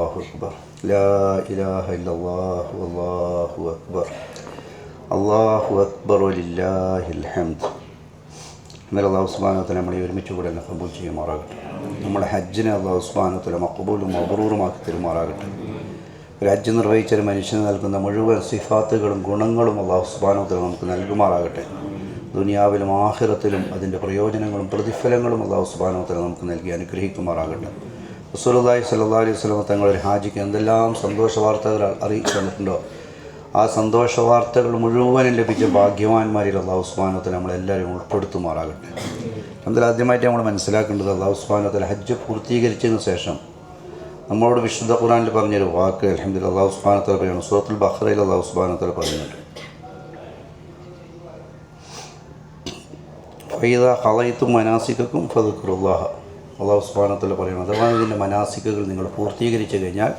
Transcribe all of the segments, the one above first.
അല്ലാഹു അക്ബർ ലാ ഇലാഹ ഇല്ലല്ലാഹു അല്ലാഹു അക്ബർ അല്ലാഹു അക്ബർ വലില്ലാഹിൽ ഹംദ്. എന്നാൽ അല്ലാഹു സുബ്ഹാനഹു വ തആല നമ്മളെ ഒരുമിച്ച് കൂടെ എന്നെ കബൂൽ ചെയ്യുമാറാകട്ടെ. നമ്മുടെ ഹജ്ജിനെ അല്ലാഹു സുബ്ഹാനഹു വ തആല മഖബൂലും മബ്റൂറുമാക്കി തരുമാറാകട്ടെ. ഒരു ഹജ്ജ് നിർവഹിച്ചൊരു മനുഷ്യന് നൽകുന്ന മുഴുവൻ സിഫാത്തുകളും ഗുണങ്ങളും അല്ലാഹു സുബ്ഹാനഹു വ തആല നമുക്ക് നൽകുമാറാകട്ടെ. ദുനിയാവിലും ആഖിറത്തിലും അതിൻ്റെ പ്രയോജനങ്ങളും പ്രതിഫലങ്ങളും അല്ലാഹു സുബ്ഹാനഹു വ തആല നമുക്ക് നൽകി അനുഗ്രഹിക്കുമാറാകട്ടെ. റസൂലുള്ളാഹി സ്വല്ലല്ലാഹു അലൈഹി വസല്ലം തങ്ങളൊരു ഹാജിക്ക് എന്തെല്ലാം സന്തോഷ വാർത്തകൾ അറിയിച്ചു തന്നിട്ടുണ്ടോ, ആ സന്തോഷ വാർത്തകൾ മുഴുവനും ലഭിച്ച ഭാഗ്യവാന്മാരിൽ അല്ലാഹു സുബ്ഹാനഹു വ തആല നമ്മളെല്ലാവരും ഉൾപ്പെടുത്തുമാറാകട്ടെ. അതിൽ ആദ്യമായിട്ട് നമ്മൾ മനസ്സിലാക്കേണ്ടത്, അല്ലാഹു സുബ്ഹാനഹു വ തആല ഹജ്ജ് പൂർത്തീകരിച്ചതിന് ശേഷം നമ്മളോട് വിശുദ്ധ ഖുർആനിൽ പറഞ്ഞൊരു വാക്ക് അൽഹംദുലില്ലാഹ് അല്ലാഹു സുബ്ഹാനഹു വ തആല പറയുന്നു. സൂറത്തുൽ ബഖറയിൽ അല്ലാഹു സുബ്ഹാനഹു വ തആല പറയുന്നുണ്ട്, ഫൈദാ ഖളൈതും മനാസികക്കും ഫദ്കുറുല്ലാഹ. അല്ലാഹു സുബ്ഹാനഹു വ തആല പറയുന്നത്, അഥവാ ഇതിൻ്റെ മനാസിക്കുകൾ നിങ്ങൾ പൂർത്തീകരിച്ചു കഴിഞ്ഞാൽ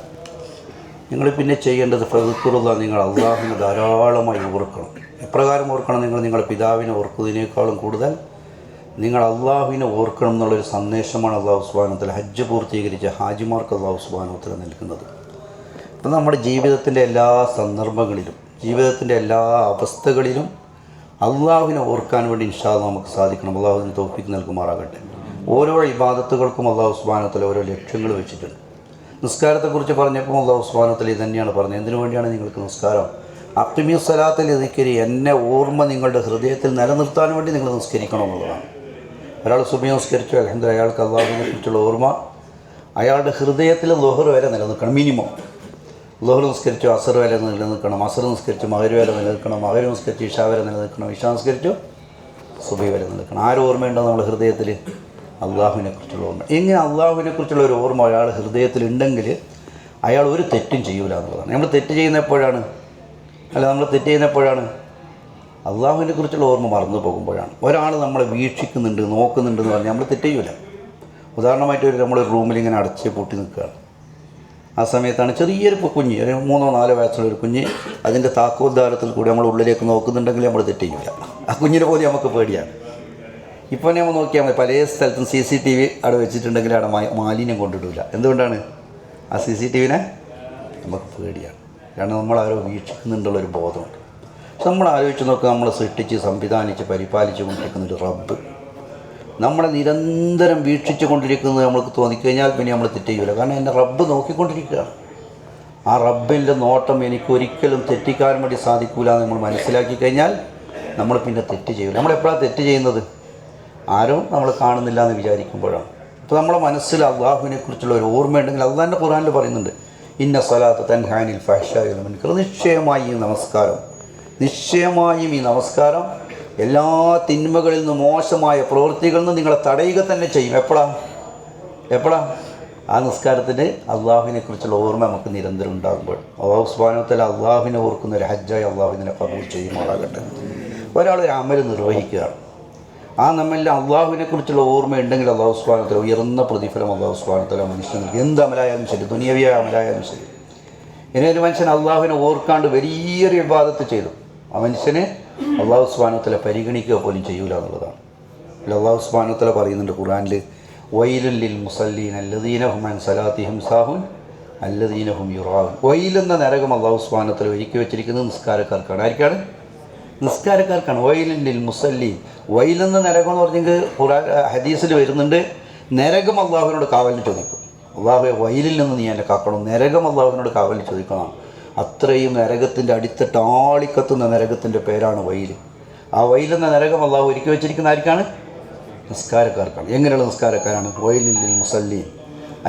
നിങ്ങൾ പിന്നെ ചെയ്യേണ്ടത് ഫദ്കുറുല്ലാഹ്, നിങ്ങൾ അള്ളാഹുവിനെ ധാരാളമായി ഓർക്കണം. എപ്രകാരം ഓർക്കണം? നിങ്ങൾ നിങ്ങളുടെ പിതാവിനെ ഓർക്കുന്നതിനേക്കാളും കൂടുതൽ നിങ്ങൾ അള്ളാഹുവിനെ ഓർക്കണം എന്നുള്ളൊരു സന്ദേശമാണ് അല്ലാഹു സുബ്ഹാനഹു വ തആല ഹജ്ജ് പൂർത്തീകരിച്ച ഹാജിമാർക്ക് അല്ലാഹു സുബ്ഹാനഹു വ തആല നൽകുന്നത്. അപ്പോൾ നമ്മുടെ ജീവിതത്തിൻ്റെ എല്ലാ സന്ദർഭങ്ങളിലും ജീവിതത്തിൻ്റെ എല്ലാ അവസ്ഥകളിലും അള്ളാഹുവിനെ ഓർക്കാൻ വേണ്ടി ഇൻഷാ അല്ലാഹ് നമുക്ക് സാധിക്കണം. അള്ളാഹുവിന് തൗഫീഖ് നൽകുമാറാകട്ടെ. ഓരോ ഇബാദത്തുകൾക്കും അല്ലാഹു സുബ്ഹാനഹു വ തആല ഓരോ ലക്ഷ്യങ്ങൾ വെച്ചിട്ടുണ്ട്. നിസ്കാരത്തെക്കുറിച്ച് പറഞ്ഞപ്പോൾ അല്ലാഹു സുബ്ഹാനഹു വ തആല ഇത് തന്നെയാണ് പറഞ്ഞത്. എന്തിനു വേണ്ടിയാണ് നിങ്ങൾക്ക് നിസ്കാരം? അഖിമി സ്വലാത്തിൽ ദിക്രി, എന്നെ ഓർമ്മ നിങ്ങളുടെ ഹൃദയത്തിൽ നിലനിർത്താൻ വേണ്ടി നിങ്ങൾ നിസ്കരിക്കണം എന്നുള്ളതാണ്. ഒരാൾ സുബ്ഹി നിസ്കരിച്ചു, അൽഹംദുലില്ലാഹ്, അയാൾക്ക് അള്ളാഹുവിനെ കുറിച്ചുള്ള ഓർമ്മ അയാളുടെ ഹൃദയത്തിൽ ളുഹർ വരെ നിലനിൽക്കണം. മിനിമം ളുഹർ നിസ്കരിച്ചു അസർ വരെ നിലനിൽക്കണം, അസർ നിസ്കരിച്ചു മഗ്‌രിബ് വരെ നിലനിൽക്കണം, മഗ്‌രിബ് നിസ്കരിച്ചു ഇശാ വരെ നിലനിൽക്കണം, ഇശാ നിസ്കരിച്ചു സുബ്ഹി വരെ നിലനിൽക്കണം. ആരും ഓർമ്മയുണ്ടോ നമ്മുടെ ഹൃദയത്തിൽ? അള്ളാഹുവിനെ കുറിച്ചുള്ള ഓർമ്മ. ഇങ്ങനെ അള്ളാഹുവിനെ കുറിച്ചുള്ള ഒരു ഓർമ്മ അയാൾ ഹൃദയത്തിലുണ്ടെങ്കിൽ അയാൾ ഒരു തെറ്റും ചെയ്യൂല എന്നുള്ളതാണ്. നമ്മൾ തെറ്റ് ചെയ്യുന്ന എപ്പോഴാണ്? നമ്മൾ തെറ്റ് ചെയ്യുന്ന എപ്പോഴാണ്? അള്ളാഹുവിനെ കുറിച്ചുള്ള ഓർമ്മ മറന്നു പോകുമ്പോഴാണ്. ഒരാൾ നമ്മളെ വീക്ഷിക്കുന്നുണ്ട്, നോക്കുന്നുണ്ടെന്ന് പറഞ്ഞാൽ നമ്മൾ തെറ്റ് ചെയ്യൂല. ഉദാഹരണമായിട്ട് നമ്മൾ റൂമിൽ ഇങ്ങനെ അടച്ച് പൂട്ടി നിൽക്കുകയാണ്. ആ സമയത്താണ് ചെറിയൊരു കുഞ്ഞ്, ഒരു 3-4 വയസ്സുള്ള ഒരു കുഞ്ഞ് അതിൻ്റെ താക്കോൽദാരത്തിൽ കൂടി നമ്മൾ ഉള്ളിലേക്ക് നോക്കുന്നുണ്ടെങ്കിൽ നമ്മൾ തെറ്റ് ചെയ്യൂല. ആ കുഞ്ഞിനെ പോലെ നമുക്ക് പേടിയാണ്. ഇപ്പോൾ നമ്മൾ നോക്കിയാൽ മതി, പല സ്ഥലത്തും CCTV അവിടെ വെച്ചിട്ടുണ്ടെങ്കിൽ അവിടെ മാലിന്യം കൊണ്ടിടില്ല. എന്തുകൊണ്ടാണ്? ആ CCTVനെ നമുക്ക് പേടിയാണ്. കാരണം നമ്മളാരോ വീക്ഷിക്കുന്നുണ്ടുള്ളൊരു ബോധമുണ്ട്. പക്ഷെ നമ്മൾ ആലോചിച്ച് നോക്കുക, നമ്മൾ സൃഷ്ടിച്ച് സംവിധാനിച്ച് പരിപാലിച്ചു കൊണ്ടിരിക്കുന്നൊരു റബ്ബ് നമ്മളെ നിരന്തരം വീക്ഷിച്ചു കൊണ്ടിരിക്കുന്നത് നമ്മൾക്ക് തോന്നിക്കഴിഞ്ഞാൽ പിന്നെ നമ്മൾ തെറ്റ് ചെയ്യില്ല. കാരണം എൻ്റെ റബ്ബ് നോക്കിക്കൊണ്ടിരിക്കുകയാണ്. ആ റബ്ബിൻ്റെ നോട്ടം എനിക്കൊരിക്കലും തെറ്റിക്കാൻ വേണ്ടി സാധിക്കില്ല എന്ന് നമ്മൾ മനസ്സിലാക്കി കഴിഞ്ഞാൽ നമ്മൾ പിന്നെ തെറ്റ് ചെയ്യില്ല. നമ്മളെപ്പോഴാണ് തെറ്റ് ചെയ്യുന്നത്? ആരും നമ്മൾ കാണുന്നില്ല എന്ന് വിചാരിക്കുമ്പോഴാണ്. അപ്പോൾ നമ്മുടെ മനസ്സിൽ അള്ളാഹുവിനെ കുറിച്ചുള്ള ഒരു ഓർമ്മയുണ്ടെങ്കിൽ അള്ളാഹിൻ്റെ ഖുർആനിൽ പറയുന്നുണ്ട്, ഇന്ന സ്വലാത്ത തൻഹാ അനിൽ ഫഹ്ശാഇ വൽ മുൻകർ. നിശ്ചയമായും ഈ നമസ്കാരം എല്ലാ തിന്മകളിൽ നിന്നും മോശമായ പ്രവൃത്തികളിൽ നിന്നും നിങ്ങളെ തടയുക തന്നെ ചെയ്യും. എപ്പോഴാ? ആ നിസ്കാരത്തിന് അള്ളാഹുവിനെ കുറിച്ചുള്ള ഓർമ്മ നമുക്ക് നിരന്തരം ഉണ്ടാകുമ്പോൾ. അല്ലാഹു സുബ്ഹാനഹു വ തആല അള്ളാഹുവിനെ ഓർക്കുന്ന ഒരു ഹജ്ജായി അള്ളാഹുവിനെ കബൂൽ ചെയ്യുമാറാകട്ടെ. ഒരാൾ ഒരു അമൽ നിർവഹിക്കുകയാണ്, ആ നമ്മളിൽ അള്ളാഹുവിനെ കുറിച്ചുള്ള ഓർമ്മ ഉണ്ടെങ്കിൽ അല്ലാഹു സുബ്ഹാനഹു വ തആല ഉയർന്ന പ്രതിഫലം അല്ലാഹു സുബ്ഹാനഹു വ തആല മനുഷ്യന് നൽകി. എന്ത് അമലായാലും ശരി, ദുനിയവിയായ അമലായാലും ശരി. ഇനി ഒരു മനുഷ്യൻ അള്ളാഹുവിനെ ഓർക്കാണ്ട് വലിയൊരു ഇബാദത്ത് ചെയ്തു, ആ മനുഷ്യനെ അല്ലാഹു സുബ്ഹാനഹു വ തആല പരിഗണിക്കുക പോലും ചെയ്യൂല എന്നുള്ളതാണ്. അല്ലാഹു സുബ്ഹാനഹു വ തആല പറയുന്നുണ്ട് ഖുർആനിൽ, വൈലുൽ ലിൽ മുസല്ലീന അല്ലദീന ഹും അൻ സലാത്തിഹിം സാഹൂൻ അല്ലദീന ഹും യുറാഊൻ. വൈലെന്ന നരകം അല്ലാഹു സുബ്ഹാനഹു വ തആല ഒരുക്കി വെച്ചിരിക്കുന്നത് നിസ്കാരക്കാർക്കാണ്. ആർക്കാണ്? നിസ്കാരക്കാർക്കാണ്. വൈലുൽ ലിൽ മുസല്ലീൻ. വൈലെന്ന നരകം എന്ന് പറഞ്ഞെങ്കിൽ ഖുർആൻ ഹദീസിൽ വരുന്നുണ്ട്, നരകം അള്ളാഹുവിനോട് കാവലിന് ചോദിക്കും. അള്ളാഹുവെ വൈലിൽ നിന്ന് നീ എന്നെ കാക്കണം. നരകം അള്ളാഹുവിനോട് കാവലിന് ചോദിക്കണം. അത്രയും നരകത്തിൻ്റെ അടിത്തട്ട് ആളിക്കത്തുന്ന നരകത്തിൻ്റെ പേരാണ് വൈൽ. ആ വൈലെന്ന നരകം അള്ളാഹു ഒരുക്കി വെച്ചിരിക്കുന്ന ആർക്കാണ്? നിസ്കാരക്കാർക്കാണ്. എങ്ങനെയുള്ള നിസ്കാരക്കാരാണ്? വൈലുൽ ലിൽ മുസല്ലീൻ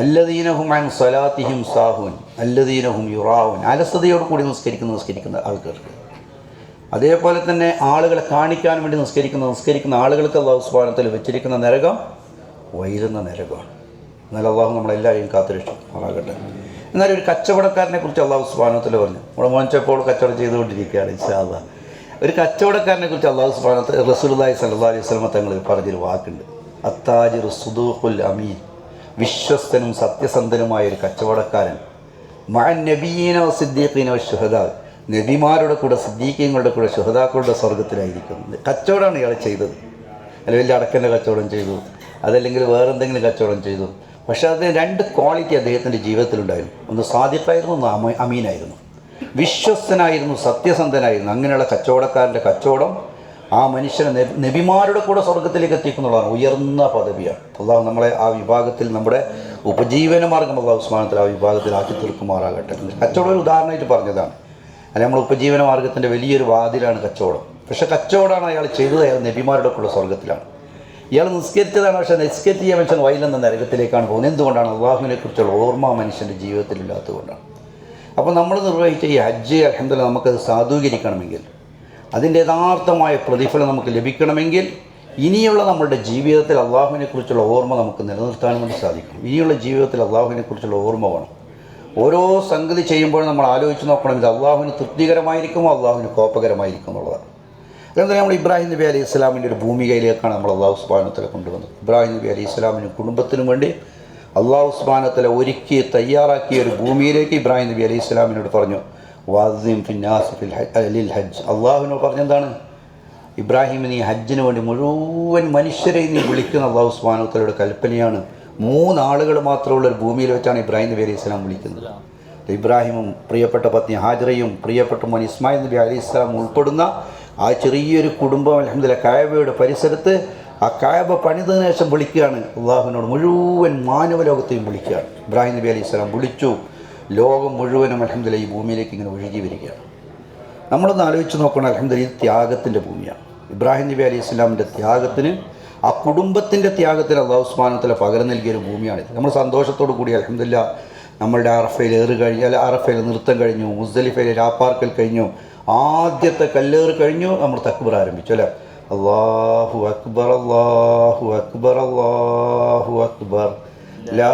അല്ലദീന ഹും അൻ സ്വലാത്തിഹിം സാഹൂൻ അല്ലദീന ഹും യുറാഊൻ. അലസതയോട് കൂടി നിസ്കരിക്കുന്ന ആൾക്കാർക്ക്. അതേപോലെ തന്നെ ആളുകളെ കാണിക്കാൻ വേണ്ടി നിസ്കരിക്കുന്ന ആളുകൾക്ക് അല്ലാഹു സുബ്ഹാനഹു വ തആല വെച്ചിരിക്കുന്ന നരകം വൈലെന്ന നരകമാണ്. എന്നാൽ അള്ളാഹു നമ്മളെല്ലാവരെയും കാത്തുരക്ഷിക്കുമാറാകട്ടെ. എന്നാൽ ഒരു കച്ചവടക്കാരനെ കുറിച്ച് അല്ലാഹു സുബ്ഹാനഹു വ തആല പറഞ്ഞു. നമ്മുടെ മോൻച്ചപ്പോൾ കച്ചവടം ചെയ്തുകൊണ്ടിരിക്കുകയാണ് ഇൻഷാ അല്ലാഹ്. ഒരു കച്ചവടക്കാരനെ കുറിച്ച് അല്ലാഹു സുബ്ഹാനഹു വ തആല റസൂലുള്ളാഹി സ്വല്ലല്ലാഹു അലൈഹി വസല്ലം തങ്ങൾ പറഞ്ഞൊരു വാക്കുണ്ട്, അത്താജിറു സുദൂഖുൽ അമീൻ. വിശ്വസ്തനും സത്യസന്ധനുമായ ഒരു കച്ചവടക്കാരൻ മഅൻ നബിയ്യീന വസിദ്ദീഖീന വശുഹദാ. നബിമാരുടെ കൂടെ, സിദ്ദീഖീങ്ങളുടെ കൂടെ, ശുഹദാക്കളുടെ സ്വർഗ്ഗത്തിലായിരിക്കും. കച്ചവടമാണ് ഇയാൾ ചെയ്തത്. അല്ല വലിയ അടക്കൻ്റെ കച്ചവടം ചെയ്തു, അതല്ലെങ്കിൽ വേറെന്തെങ്കിലും കച്ചവടം ചെയ്തു. പക്ഷേ അതിന് രണ്ട് ക്വാളിറ്റി അദ്ദേഹത്തിൻ്റെ ജീവിതത്തിലുണ്ടായിരുന്നു. ഒന്ന് സാദിഖായിരുന്നു, ഒന്ന് അമീനായിരുന്നു. വിശ്വസ്തനായിരുന്നു, സത്യസന്ധനായിരുന്നു. അങ്ങനെയുള്ള കച്ചവടക്കാരൻ്റെ കച്ചവടം ആ മനുഷ്യനെ നബിമാരുടെ കൂടെ സ്വർഗത്തിലേക്ക് എത്തിക്കുന്നുള്ളതാണ്. ഉയർന്ന പദവിയാണ്. അള്ളാഹു നമ്മളെ ആ വിഭാഗത്തിൽ, നമ്മുടെ ഉപജീവന മാർഗം അള്ളാഹു സുബ്ഹാനഹു ആ വിഭാഗത്തിൽ ആക്കി തീർക്കുമാറാകട്ടെ. കച്ചവടം ഒരു ഉദാഹരണമായിട്ട് പറഞ്ഞതാണ്. അല്ല, നമ്മൾ ഉപജീവന മാർഗത്തിൻ്റെ വലിയൊരു വാതിലാണ് കച്ചവടം. പക്ഷേ കച്ചവടമാണ് അയാൾ ചെയ്തത്, അയാൾ നബിമാരുടെ കൂടെ സ്വർഗത്തിലാണ്. ഇയാൾ നിസ്കരിച്ചതാണ്, പക്ഷേ നിസ്കരിച്ച് ചെയ്യാൻ മനുഷ്യൻ വയലെന്ന നരകത്തിലേക്കാണ് പോകുന്നത്. എന്തുകൊണ്ടാണ്? അള്ളാഹുവിനെ കുറിച്ചുള്ള ഓർമ്മ മനുഷ്യൻ്റെ ജീവിതത്തിലില്ലാത്തതുകൊണ്ടാണ്. അപ്പോൾ നമ്മൾ നിർവഹിച്ച ഈ ഹജ്ജ് അൽഹംദുലില്ലാഹ് നമുക്കത് സാധൂകരിക്കണമെങ്കിൽ, അതിൻ്റെ യഥാർത്ഥമായ പ്രതിഫലം നമുക്ക് ലഭിക്കണമെങ്കിൽ, ഇനിയുള്ള നമ്മളുടെ ജീവിതത്തിൽ അള്ളാഹുവിനെ കുറിച്ചുള്ള ഓർമ്മ നമുക്ക് നിലനിർത്താൻ വേണ്ടി സാധിക്കും. ഇനിയുള്ള ജീവിതത്തിൽ അള്ളാഹുവിനെ കുറിച്ചുള്ള ഓർമ്മ വേണം. ഓരോ സംഗതി ചെയ്യുമ്പോഴും നമ്മൾ ആലോചിച്ച് നോക്കണം, ഇത് അള്ളാഹുവിന് തൃപ്തികരമായിരിക്കുമോ അള്ളാഹുവിന് കോപകരമായിരിക്കും എന്നുള്ളതാണ്. അതുകൊണ്ട് നമ്മൾ ഇബ്രാഹിം നബി അലൈഹി ഇസ്ലാമിൻ്റെ ഒരു ഭൂമികയിലേക്കാണ് നമ്മൾ അള്ളാഹു സുബ്ഹാനഹു വ തആല കൊണ്ടുവന്നത്. ഇബ്രാഹിം നബി അലൈഹി ഇസ്ലാമിനും കുടുംബത്തിനും വേണ്ടി അള്ളാഹു സുബ്ഹാനഹു വ തആല ഒരുക്കി തയ്യാറാക്കിയ ഒരു ഭൂമിയിലേക്ക് ഇബ്രാഹിം നബി അലൈഹി ഇസ്ലാമിനോട് പറഞ്ഞു, വാസിം ഫിന്നാസ് ലിൽ ഹജ്ജ്. അള്ളാഹുവിനോട് പറഞ്ഞെന്താണ്? ഇബ്രാഹിം, നീ ഹജ്ജിന് വേണ്ടി മുഴുവൻ മനുഷ്യരെ നീ വിളിക്കുന്ന അള്ളാഹു സുബ്ഹാനഹു വ തആലയുടെ കൽപ്പനയാണ്. 3 ആളുകൾ മാത്രമുള്ള ഒരു ഭൂമിയിൽ വെച്ചാണ് ഇബ്രാഹിം നബി അലൈഹി ഇസ്ലാം വിളിക്കുന്നത്. ഇബ്രാഹിമും പ്രിയപ്പെട്ട പത്നി ഹാജറയും പ്രിയപ്പെട്ട മോൻ ഇസ്മായിൽ നബി അലൈഹി ഇസ്ലാം ഉൾപ്പെടുന്ന ആ ചെറിയൊരു കുടുംബം അൽഹംദുലില്ലാഹ് കഅബയുടെ പരിസരത്ത്, ആ കഅബ പണിതതിനു ശേഷം വിളിക്കുകയാണ് അള്ളാഹുവിനോട്, മുഴുവൻ മാനവലോകത്തെയും വിളിക്കുകയാണ്. ഇബ്രാഹിം നബി അലൈഹി ഇസ്ലാം വിളിച്ചു. ലോകം മുഴുവനും അൽഹംദുലില്ലാഹ് ഈ ഭൂമിയിലേക്ക് ഇങ്ങനെ ഒഴുകി വരികയാണ്. നമ്മളൊന്ന് ആലോചിച്ച് നോക്കണം, അൽഹംദുലില്ലാഹ് ഇത് ത്യാഗത്തിൻ്റെ ഭൂമിയാണ്. ഇബ്രാഹിം നബി അലൈഹി ഇസ്ലാമിൻ്റെ ത്യാഗത്തിന്, ആ കുടുംബത്തിൻ്റെ ത്യാഗത്തിന് അള്ളാഹു സുബ്ഹാനഹു വ തആല പകരം നൽകിയൊരു ഭൂമിയാണിത്. നമ്മൾ സന്തോഷത്തോടു കൂടി അൽഹംദുലില്ലാഹ് നമ്മളുടെ അറഫയിൽ കഴിഞ്ഞാൽ, അറഫയിൽ നൃത്തം കഴിഞ്ഞു, മുസ്ദലിഫയിൽ രാപ്പാർക്കൽ കഴിഞ്ഞു, ആദ്യത്തെ കല്ലേറ് കഴിഞ്ഞു, നമ്മൾ തക്ബീർ ആരംഭിച്ചു അല്ലേ? അല്ലാഹു അക്ബർ അല്ലാഹു അക്ബർ അല്ലാഹു അക്ബർ ലാ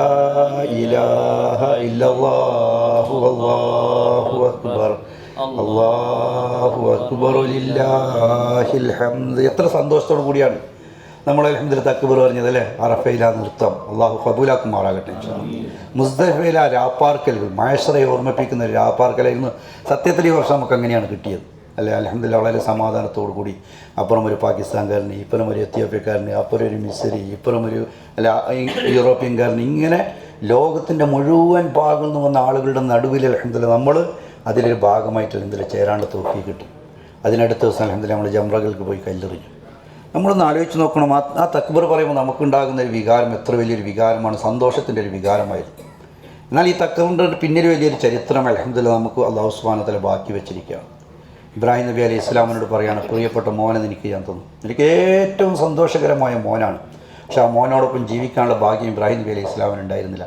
ഇലാഹ ഇല്ലല്ലാഹു അല്ലാഹു അക്ബർ അല്ലാഹു അക്ബർ ലില്ലാഹിൽ ഹംദ്. എത്ര സന്തോഷത്തോടു കൂടിയാണ് നമ്മൾ അൽഹംദുലില്ലാഹ് തക്ബീർ പറഞ്ഞത് അല്ലേ? അറഫയില നൃത്തം അള്ളാഹു ഖബൂലാക്കുമാറാകട്ടെ. മുസ്ദലിഫയില രാപ്പാർക്കലുകൾ, മഹ്ശറയെ ഓർമ്മിപ്പിക്കുന്ന ഒരു രാപ്പാർക്കലായിരുന്നു. സത്യത്തിൽ ഈ വർഷം നമുക്ക് അങ്ങനെയാണ് കിട്ടിയത് അല്ലേ? അൽഹംദുലില്ലാഹ് വളരെ സമാധാനത്തോടു കൂടി. അപ്പുറം ഒരു പാകിസ്ഥാൻകാരന്, ഇപ്പുറം ഒരു എത്യോപ്യക്കാരന്, അപ്പുറം ഒരു മിസ്രി, ഇപ്പുറം ഒരു യൂറോപ്യൻകാരന്, ഇങ്ങനെ ലോകത്തിൻ്റെ മുഴുവൻ ഭാഗങ്ങളിൽ നിന്ന് വന്ന ആളുകളുടെ നടുവിൽ അൽഹംദുലില്ലാഹ് നമ്മൾ അതിലൊരു ഭാഗമായിട്ട് അൽഹംദുലില്ലാഹ് ചേരാണ്ട് തൗഫീഖ് കിട്ടും. അതിനടുത്ത ദിവസം അൽഹംദുലില്ലാഹ് നമ്മൾ ജംറകൾക്ക് പോയി കല്ലെറിഞ്ഞു. നമ്മളൊന്ന് ആലോചിച്ച് നോക്കണം, ആ തക്ബീർ പറയുമ്പോൾ നമുക്കുണ്ടാകുന്ന ഒരു വികാരം എത്ര വലിയൊരു വികാരമാണ്, സന്തോഷത്തിൻ്റെ ഒരു വികാരമായിരുന്നു. എന്നാൽ ഈ തക്ബീറിൻ്റെ പിന്നിൽ വലിയൊരു ചരിത്രം അൽഹംദുലില്ലാഹ് നമുക്ക് അല്ലാഹു സുബ്ഹാനഹു വ തആല ബാക്കി വെച്ചിരിക്കുകയാണ്. ഇബ്രാഹിം നബി അലൈഹി ഇസ്ലാമിനോട് പറയാണ്, പ്രിയപ്പെട്ട മോനെ എനിക്ക് ഞാൻ തന്നു, എനിക്ക് ഏറ്റവും സന്തോഷകരമായ മോനാണ്. പക്ഷേ ആ മോനോടൊപ്പം ജീവിക്കാനുള്ള ഭാഗ്യം ഇബ്രാഹിം നബി അലൈഹി ഇസ്ലാമിന് ഉണ്ടായിരുന്നില്ല.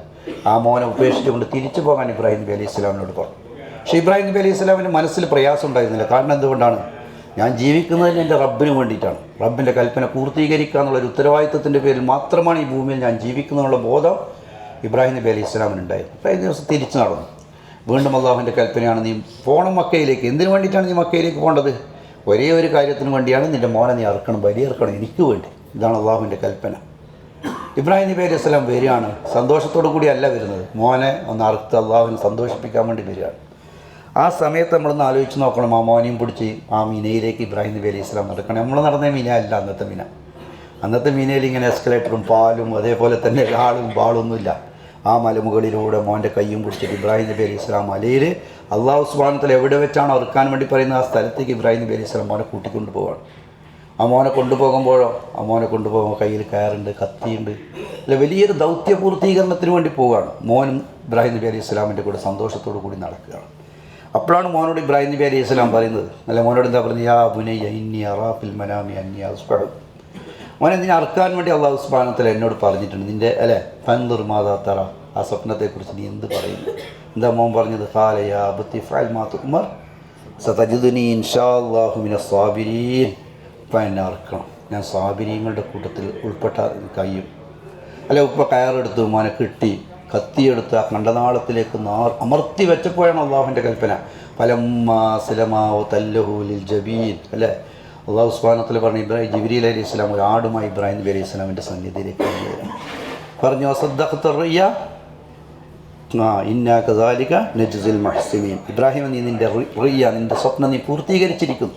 ആ മോനെ ഉപേക്ഷിച്ചുകൊണ്ട് തിരിച്ചു പോകാൻ ഇബ്രാഹിം നബി അലൈഹി ഇസ്ലാമിനോട് പറഞ്ഞു. പക്ഷേ ഇബ്രാഹിം നബി അലൈഹി ഇസ്ലാമിന് മനസ്സിൽ പ്രയാസം ഉണ്ടായിരുന്നില്ല. കാരണം എന്തുകൊണ്ടാണ്? ഞാൻ ജീവിക്കുന്നതിന് എൻ്റെ റബ്ബിന് വേണ്ടിയിട്ടാണ്. റബ്ബിൻ്റെ കൽപ്പന പൂർത്തീകരിക്കുക എന്നുള്ളൊരു ഉത്തരവാദിത്വത്തിൻ്റെ പേരിൽ മാത്രമാണ് ഈ ഭൂമിയിൽ ഞാൻ ജീവിക്കുന്നതിനുള്ള ബോധം ഇബ്രാഹിം നബി അലൈഹി ഇസ്ലാമിനുണ്ടായിരുന്നു. അപ്പോൾ ഈ ദിവസം തിരിച്ചു നടന്നു. വീണ്ടും അള്ളാഹുവിൻ്റെ കൽപ്പനയാണ്, നീ പോകണം മക്കയിലേക്ക്. എന്തിനു വേണ്ടിയിട്ടാണ് നീ മക്കയിലേക്ക് പോകേണ്ടത്? ഒരേ ഒരു കാര്യത്തിന് വേണ്ടിയാണ്, നിൻ്റെ മോനെ നീ അറുക്കണം, ബലിയറുക്കണം, എനിക്ക് വേണ്ടി. ഇതാണ് അള്ളാഹുവിൻ്റെ കൽപ്പന. ഇബ്രാഹിം നബി അലൈഹി ഇസ്ലാം വരികയാണ്. സന്തോഷത്തോടു കൂടിയല്ല വരുന്നത്, മോനെ ഒന്ന് അറുത്ത് അള്ളാഹുവിനെ സന്തോഷിപ്പിക്കാൻ വേണ്ടി വരികയാണ്. ആ സമയത്ത് നമ്മളൊന്ന് ആലോചിച്ച് നോക്കണം, ആ മോനെയും പിടിച്ച് ആ മീനയിലേക്ക് ഇബ്രാഹിം നബി അലൈഹി ഇസ്ലാം നടക്കണം. നമ്മൾ നടന്ന മീന അല്ല അന്നത്തെ മീന. അന്നത്തെ മീനയിൽ ഇങ്ങനെ എസ്കലേറ്ററും പാലും അതേപോലെ തന്നെ ആളും ബാളൊന്നുമില്ല. ആ മലമുകളിലൂടെ മോൻ്റെ കയ്യും പിടിച്ചിട്ട് ഇബ്രാഹിം നബി അലൈഹി ഇസ്ലാം മലയിൽ അള്ളാഹു സുബ്ഹാനഹു വ തആല എവിടെ വെച്ചാണോ അറുക്കാൻ വേണ്ടി പറയുന്നത് ആ സ്ഥലത്തേക്ക് ഇബ്രാഹിം നബി അലൈഹി ഇസ്ലാം മോനെ കൂട്ടിക്കൊണ്ട് പോവുകയാണ്. ആ മോനെ കൊണ്ടുപോകുമ്പോൾ കയ്യിൽ കയറുണ്ട്, കത്തിയുണ്ട്, അല്ല വലിയൊരു ദൗത്യപൂർത്തീകരണത്തിന് വേണ്ടി പോവുകയാണ്. മോനും ഇബ്രാഹിം നബി അലൈഹി ഇസ്ലാമിൻ്റെ കൂടെ സന്തോഷത്തോടു കൂടി നടക്കുകയാണ്. അപ്പോഴാണ് മോനോട് ഇബ്രാഹിം നബി അലൈഹി ഇസ്ലാം പറയുന്നത്, അല്ല മോനോട് എന്താ പറയുന്നത്? യാ ബുനയ്യ ഇന്നി അറാ ഫിൽ മനാമി അന്നി അസ്ബഹു. മോനെ നിന്നെ അറുക്കാൻ വേണ്ടി അള്ളാഹു സുബ്ഹാനഹു വ തആല എന്നോട് പറഞ്ഞിട്ടുണ്ട്. നിൻ്റെ അല്ലേ ഫൻദുർ മാദാ തറ, ആ സ്വപ്നത്തെക്കുറിച്ച് നീ എന്ത് പറയുന്നു? എന്താ മോൻ പറഞ്ഞത്? ഖാല യാ അബതി ഫഅൽ മാ തുഅ്മർ സതജിദുനി ഇൻഷാഅല്ലാഹു മിനസ് സാബിരീൻ. ഇപ്പം എന്നെ അറുക്കണം, ഞാൻ സാബിരീങ്ങളുടെ കൂട്ടത്തിൽ ഉൾപ്പെട്ട കഴിയും. അല്ല ഉപ്പ കയറെടുത്ത് മോനെ കിട്ടി, കത്തിയെടുത്ത് ആ കണ്ടനാളത്തിലേക്ക് അമർത്തി വെച്ചപ്പോഴാണ് അള്ളാഹുവിൻ്റെ കൽപ്പന. ഫലമ്മാ സലമാഉ തല്ലഹു ലിൽ ജബീൻ. അല്ലേ? അള്ളാഹു സുബ്ഹാനഹു വ തആല പറഞ്ഞു, ജിബ്രീൽ അലൈഹി ഇസ്ലാം ഒരു ആടുമായി ഇബ്രാഹിം നബി അലൈഹി ഇസ്ലാമിൻ്റെ സന്നിധിയിലേക്ക് പറഞ്ഞു, വസദ്ദഖ്ത റുയ്യ ഇന്നാ കദാലിക നജ്സിൽ മുഹ്സിനീൻ. ഇബ്രാഹിം, നീ നിൻ്റെ റുയ്യ, നിൻ്റെ സ്വപ്നം നീ പൂർത്തീകരിച്ചിരിക്കുന്നു.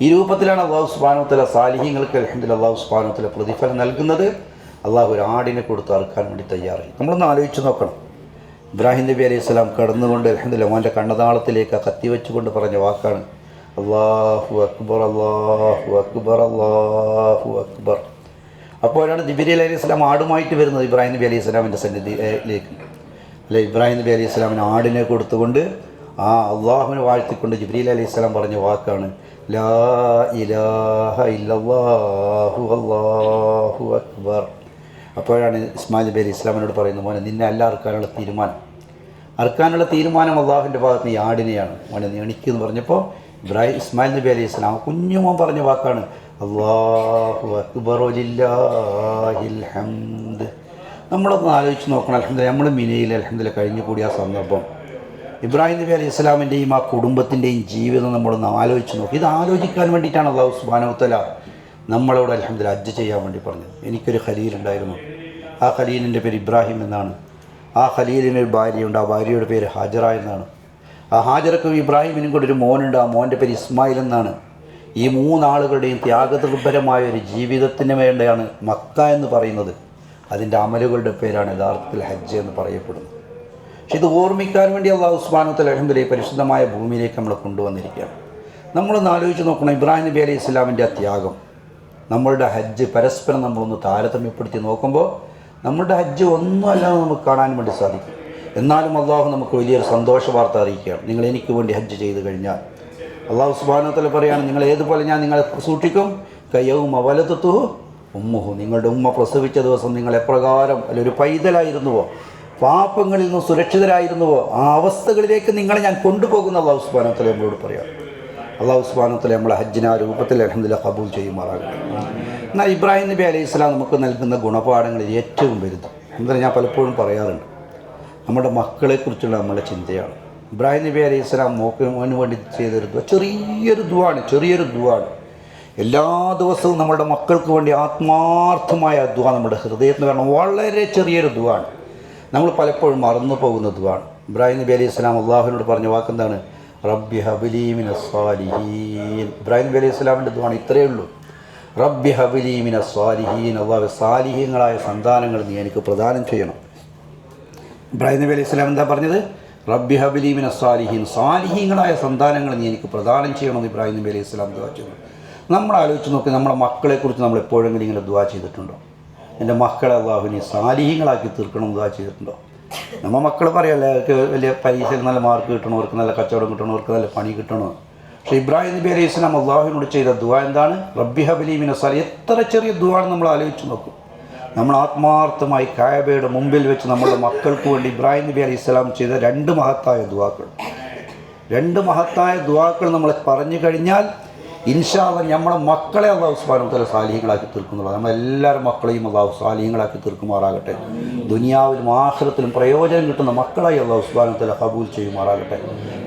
ഈ രൂപത്തിലാണ് അള്ളാഹു സുബ്ഹാനഹു വ തആല സാലിഹീങ്ങൾക്ക് അൽഹംദുലില്ലാഹ് അള്ളാഹു സുബ്ഹാനഹു വ തആല പ്രതിഫലം നൽകുന്നത്. അള്ളാഹു ഒരു ആടിനെ കൊടുത്ത് അറുക്കാൻ വേണ്ടി തയ്യാറായി. നമ്മളൊന്ന് ആലോചിച്ച് നോക്കണം. ഇബ്രാഹിം നബി അലൈഹി സ്വലാം കടന്നുകൊണ്ട് അൽഹംദുലില്ലാഹ് മോൻ്റെ കണ്ണതാളത്തിലേക്ക് ആ കത്തി വെച്ചുകൊണ്ട് പറഞ്ഞ വാക്കാണ് അല്ലാഹു അക്ബർ അല്ലാഹു അക്ബർ അല്ലാഹു അക്ബർ. അപ്പോഴാണ് ജിബ്രീൽ അലൈഹി സ്വലാം ആടുമായിട്ട് വരുന്നത് ഇബ്രാഹിം നബി അലൈഹി സ്വലാമിൻ്റെ സന്നിധിയിലേക്ക്. അല്ലെ, ഇബ്രാഹിം നബി അലൈഹി സ്വലാമിന് ആടിനെ കൊടുത്തുകൊണ്ട് ആ അള്ളാഹുവിനെ വാഴ്ത്തിക്കൊണ്ട് ജിബ്രീൽ അലൈഹി സ്വലാം പറഞ്ഞ വാക്കാണ് ലാ ഇലാഹ ഇല്ലല്ലാഹു അല്ലാഹു അക്ബർ. അപ്പോഴാണ് ഇസ്മായിൽ നബി അലൈഹി ഇസ്ലാമിനോട് പറയുന്നത് മോനെ നിന്നെ അല്ല അറുക്കാനുള്ള തീരുമാനം അള്ളാഹുവിൻ്റെ ഭാഗത്ത് ഈ ആടിനെയാണ് മോനെ നീ എണിക്കുമെന്ന് പറഞ്ഞപ്പോൾ ഇസ്മായിൽ നബി അലൈഹി ഇസ്ലാം കുഞ്ഞുമോൻ പറഞ്ഞ വാക്കാണ് അല്ലാഹു അക്ബർ വലില്ലാഹിൽ ഹംദ്. നമ്മളൊന്ന് ആലോചിച്ച് നോക്കണം. അൽഹംദുലില്ലാഹ് നമ്മൾ മിനയിൽ അൽഹംദുലില്ലാഹ് കഴിഞ്ഞു കൂടിയ ആ സന്ദർഭം ഇബ്രാഹിം നബി അലൈഹി ഇസ്ലാമിൻ്റെയും ആ കുടുംബത്തിൻ്റെയും ജീവിതം നമ്മളൊന്ന് ആലോചിച്ച് നോക്കി. ഇത് ആലോചിക്കാൻ വേണ്ടിയിട്ടാണ് അല്ലാഹു സുബ്ഹാനഹു വ തആല നമ്മളോട് അൽഹംദുലില്ലാഹ് ഹജ്ജ് ചെയ്യാൻ വേണ്ടി പറഞ്ഞത്. എനിക്കൊരു ഖലീലുണ്ടായിരുന്നു. ആ ഖലീലിൻ്റെ പേര് ഇബ്രാഹിം എന്നാണ്. ആ ഖലീലിനൊരു ഭാര്യയുണ്ട്. ആ ഭാര്യയുടെ പേര് ഹാജറ എന്നാണ്. ആ ഹാജറക്കും ഇബ്രാഹിമിനും കൂടെ ഒരു മോനുണ്ട്. ആ മോൻ്റെ പേര് ഇസ്മായിൽ എന്നാണ്. ഈ മൂന്നാളുകളുടെയും ത്യാഗനിർഭരമായ ഒരു ജീവിതത്തിന് വേണ്ടിയാണ് മക്ക എന്ന് പറയുന്നത്. അതിൻ്റെ അമലുകളുടെ പേരാണ് യഥാർത്ഥത്തിൽ ഹജ്ജ് എന്ന് പറയപ്പെടുന്നത്. പക്ഷെ ഇത് ഓർമ്മിക്കാൻ വേണ്ടി അല്ലാഹു സുബ്ഹാനഹു വ തആല അൽഹംദുലില്ലാഹ് പരിശുദ്ധമായ ഭൂമിയിലേക്ക് നമ്മളെ കൊണ്ടുവന്നിരിക്കുകയാണ്. നമ്മളൊന്ന് ആലോചിച്ച് നോക്കണം. ഇബ്രാഹിം നബി അലൈഹി ഇസ്ലാമിൻ്റെ ആ ത്യാഗം നമ്മളുടെ ഹജ്ജ് പരസ്പരം നമ്മളൊന്ന് താരതമ്യപ്പെടുത്തി നോക്കുമ്പോൾ നമ്മളുടെ ഹജ്ജ് ഒന്നുമല്ലാതെ നമുക്ക് കാണാൻ വേണ്ടി സാധിക്കും. എന്നാലും അള്ളാഹു നമുക്ക് വലിയൊരു സന്തോഷ വാർത്ത അറിയിക്കുകയാണ്. നിങ്ങൾ എനിക്ക് വേണ്ടി ഹജ്ജ് ചെയ്ത് കഴിഞ്ഞാൽ അള്ളാഹു സുബ്ഹാനഹു വ തആല പറയുകയാണ് നിങ്ങൾ ഏതുപോലെ ഞാൻ നിങ്ങളെ സൂക്ഷിക്കും കയ്യവും വലതുഹു ഉമ്മുഹു. നിങ്ങളുടെ ഉമ്മ പ്രസവിച്ച ദിവസം നിങ്ങൾ എപ്രകാരം ഒരു പൈതലായിരുന്നുവോ പാപങ്ങളിൽ നിന്ന് സുരക്ഷിതരായിരുന്നുവോ ആ അവസ്ഥകളിലേക്ക് നിങ്ങളെ ഞാൻ കൊണ്ടുപോകുന്ന അള്ളാഹു സുബ്ഹാനഹു വ തആല നമ്മളോട് പറയാം. അള്ളാഹു സുബ്ഹാനഹു വ തആല നമ്മളെ ഹജ്ജിനെ ആ രൂപത്തിൽ അൽഹംദുലില്ലാഹ് ഖബൂൽ ചെയ്യുമാറാകട്ടെ. എന്നാൽ ഇബ്രാഹിം നബി അലൈഹി സ്വലാം നമുക്ക് നൽകുന്ന ഗുണപാഠങ്ങളിൽ ഏറ്റവും വലുത് എന്താ ഞാൻ പലപ്പോഴും പറയാറുണ്ട്, നമ്മുടെ മക്കളെക്കുറിച്ചുള്ള നമ്മുടെ ചിന്തയാണ്. ഇബ്രാഹിം നബി അലൈഹി സ്വലാം മോന് വേണ്ടി ചെയ്തൊരു ചെറിയൊരു ദുആണ്. എല്ലാ ദിവസവും നമ്മുടെ മക്കൾക്ക് വേണ്ടി ആത്മാർത്ഥമായ ദുആ നമ്മുടെ ഹൃദയത്തിൽ വരണം. വളരെ ചെറിയൊരു ദുആണ്. നമ്മൾ പലപ്പോഴും മറന്നു പോകുന്ന ദുആണ്. ഇബ്രാഹിം നബി അലൈഹി സ്വലാം അള്ളാഹുവിനോട് പറഞ്ഞ വാക്കെന്താണ്? റബ്ബി ഹബ്ലി മിനസ് സാലിഹീൻ. ഇബ്രാഹിം നബി അലൈഹി സ്വലാമിൻ്റെ ദുആണ് ഇത്രയേ ഉള്ളൂ. റബ്ബി ഹബ്ലി മിനസ് സാലിഹീൻ. അല്ലാഹു സാലിഹീങ്ങളായ സന്താനങ്ങൾ നീ എനിക്ക് പ്രദാനം ചെയ്യണം. ഇബ്രാഹിം നബി അലൈഹി സ്വലാം എന്താ പറഞ്ഞത്? റബ്ബി ഹബ്ലി മിനസ് സാലിഹീൻ. സാലിഹീങ്ങളായ സന്താനങ്ങൾ നീ എനിക്ക് പ്രദാനം ചെയ്യണമെന്ന് ഇബ്രാഹിം നബി അലൈഹി സ്വലാം ദുആ ചെയ്തു. നമ്മൾ ആലോചിച്ച് നോക്കി, നമ്മുടെ മക്കളെക്കുറിച്ച് നമ്മൾ എപ്പോഴെങ്കിലും ഇങ്ങനെ ദുആ ചെയ്തിട്ടുണ്ടോ? എൻ്റെ മക്കളെ അല്ലാഹു നീ സാലിഹീങ്ങളാക്കി തീർക്കണം ദുആ ചെയ്തിട്ടുണ്ടോ? നമ്മൾ മക്കൾ പറയല്ലേ വലിയ പരീക്ഷയിൽ നല്ല മാർക്ക് കിട്ടണവർക്ക്, നല്ല കച്ചവടം കിട്ടണവർക്ക്, നല്ല പണി കിട്ടണോ. പക്ഷേ ഇബ്രാഹിം നബി അലൈഹി സ്വലാം അള്ളാഹുവിനോട് ചെയ്ത ദുആ എന്താണ്? റബ്ബി ഹബ്ലി മിനസ് സാലിഹീൻ. എത്ര ചെറിയ ദുആണ് നമ്മൾ ആലോചിച്ച് നോക്കും. നമ്മൾ ആത്മാർത്ഥമായി കഅബയുടെ മുമ്പിൽ വെച്ച് നമ്മുടെ മക്കൾക്ക് വേണ്ടി ഇബ്രാഹിം നബി അലൈഹി സ്വലാം ചെയ്ത രണ്ട് മഹത്തായ ദുആക്കൾ നമ്മൾ പറഞ്ഞു കഴിഞ്ഞാൽ ഇൻഷാ അല്ലാഹ് നമ്മളെ മക്കളെ അല്ലാഹു സുബ്ഹാനഹു വ തആല സാലിഹീങ്ങളാക്കി തീർക്കുന്നുള്ളത്. നമ്മളെല്ലാവരും മക്കളെയും അല്ലാഹു സാലിഹീങ്ങളാക്കി തീർക്കുമാറാകട്ടെ. ദുനിയാവിലും ആഖിറത്തിലും പ്രയോജനം കിട്ടുന്ന മക്കളായി അല്ലാഹു സുബ്ഹാനഹു വ തആല ഖബൂൽ ചെയ്യുമാറാകട്ടെ.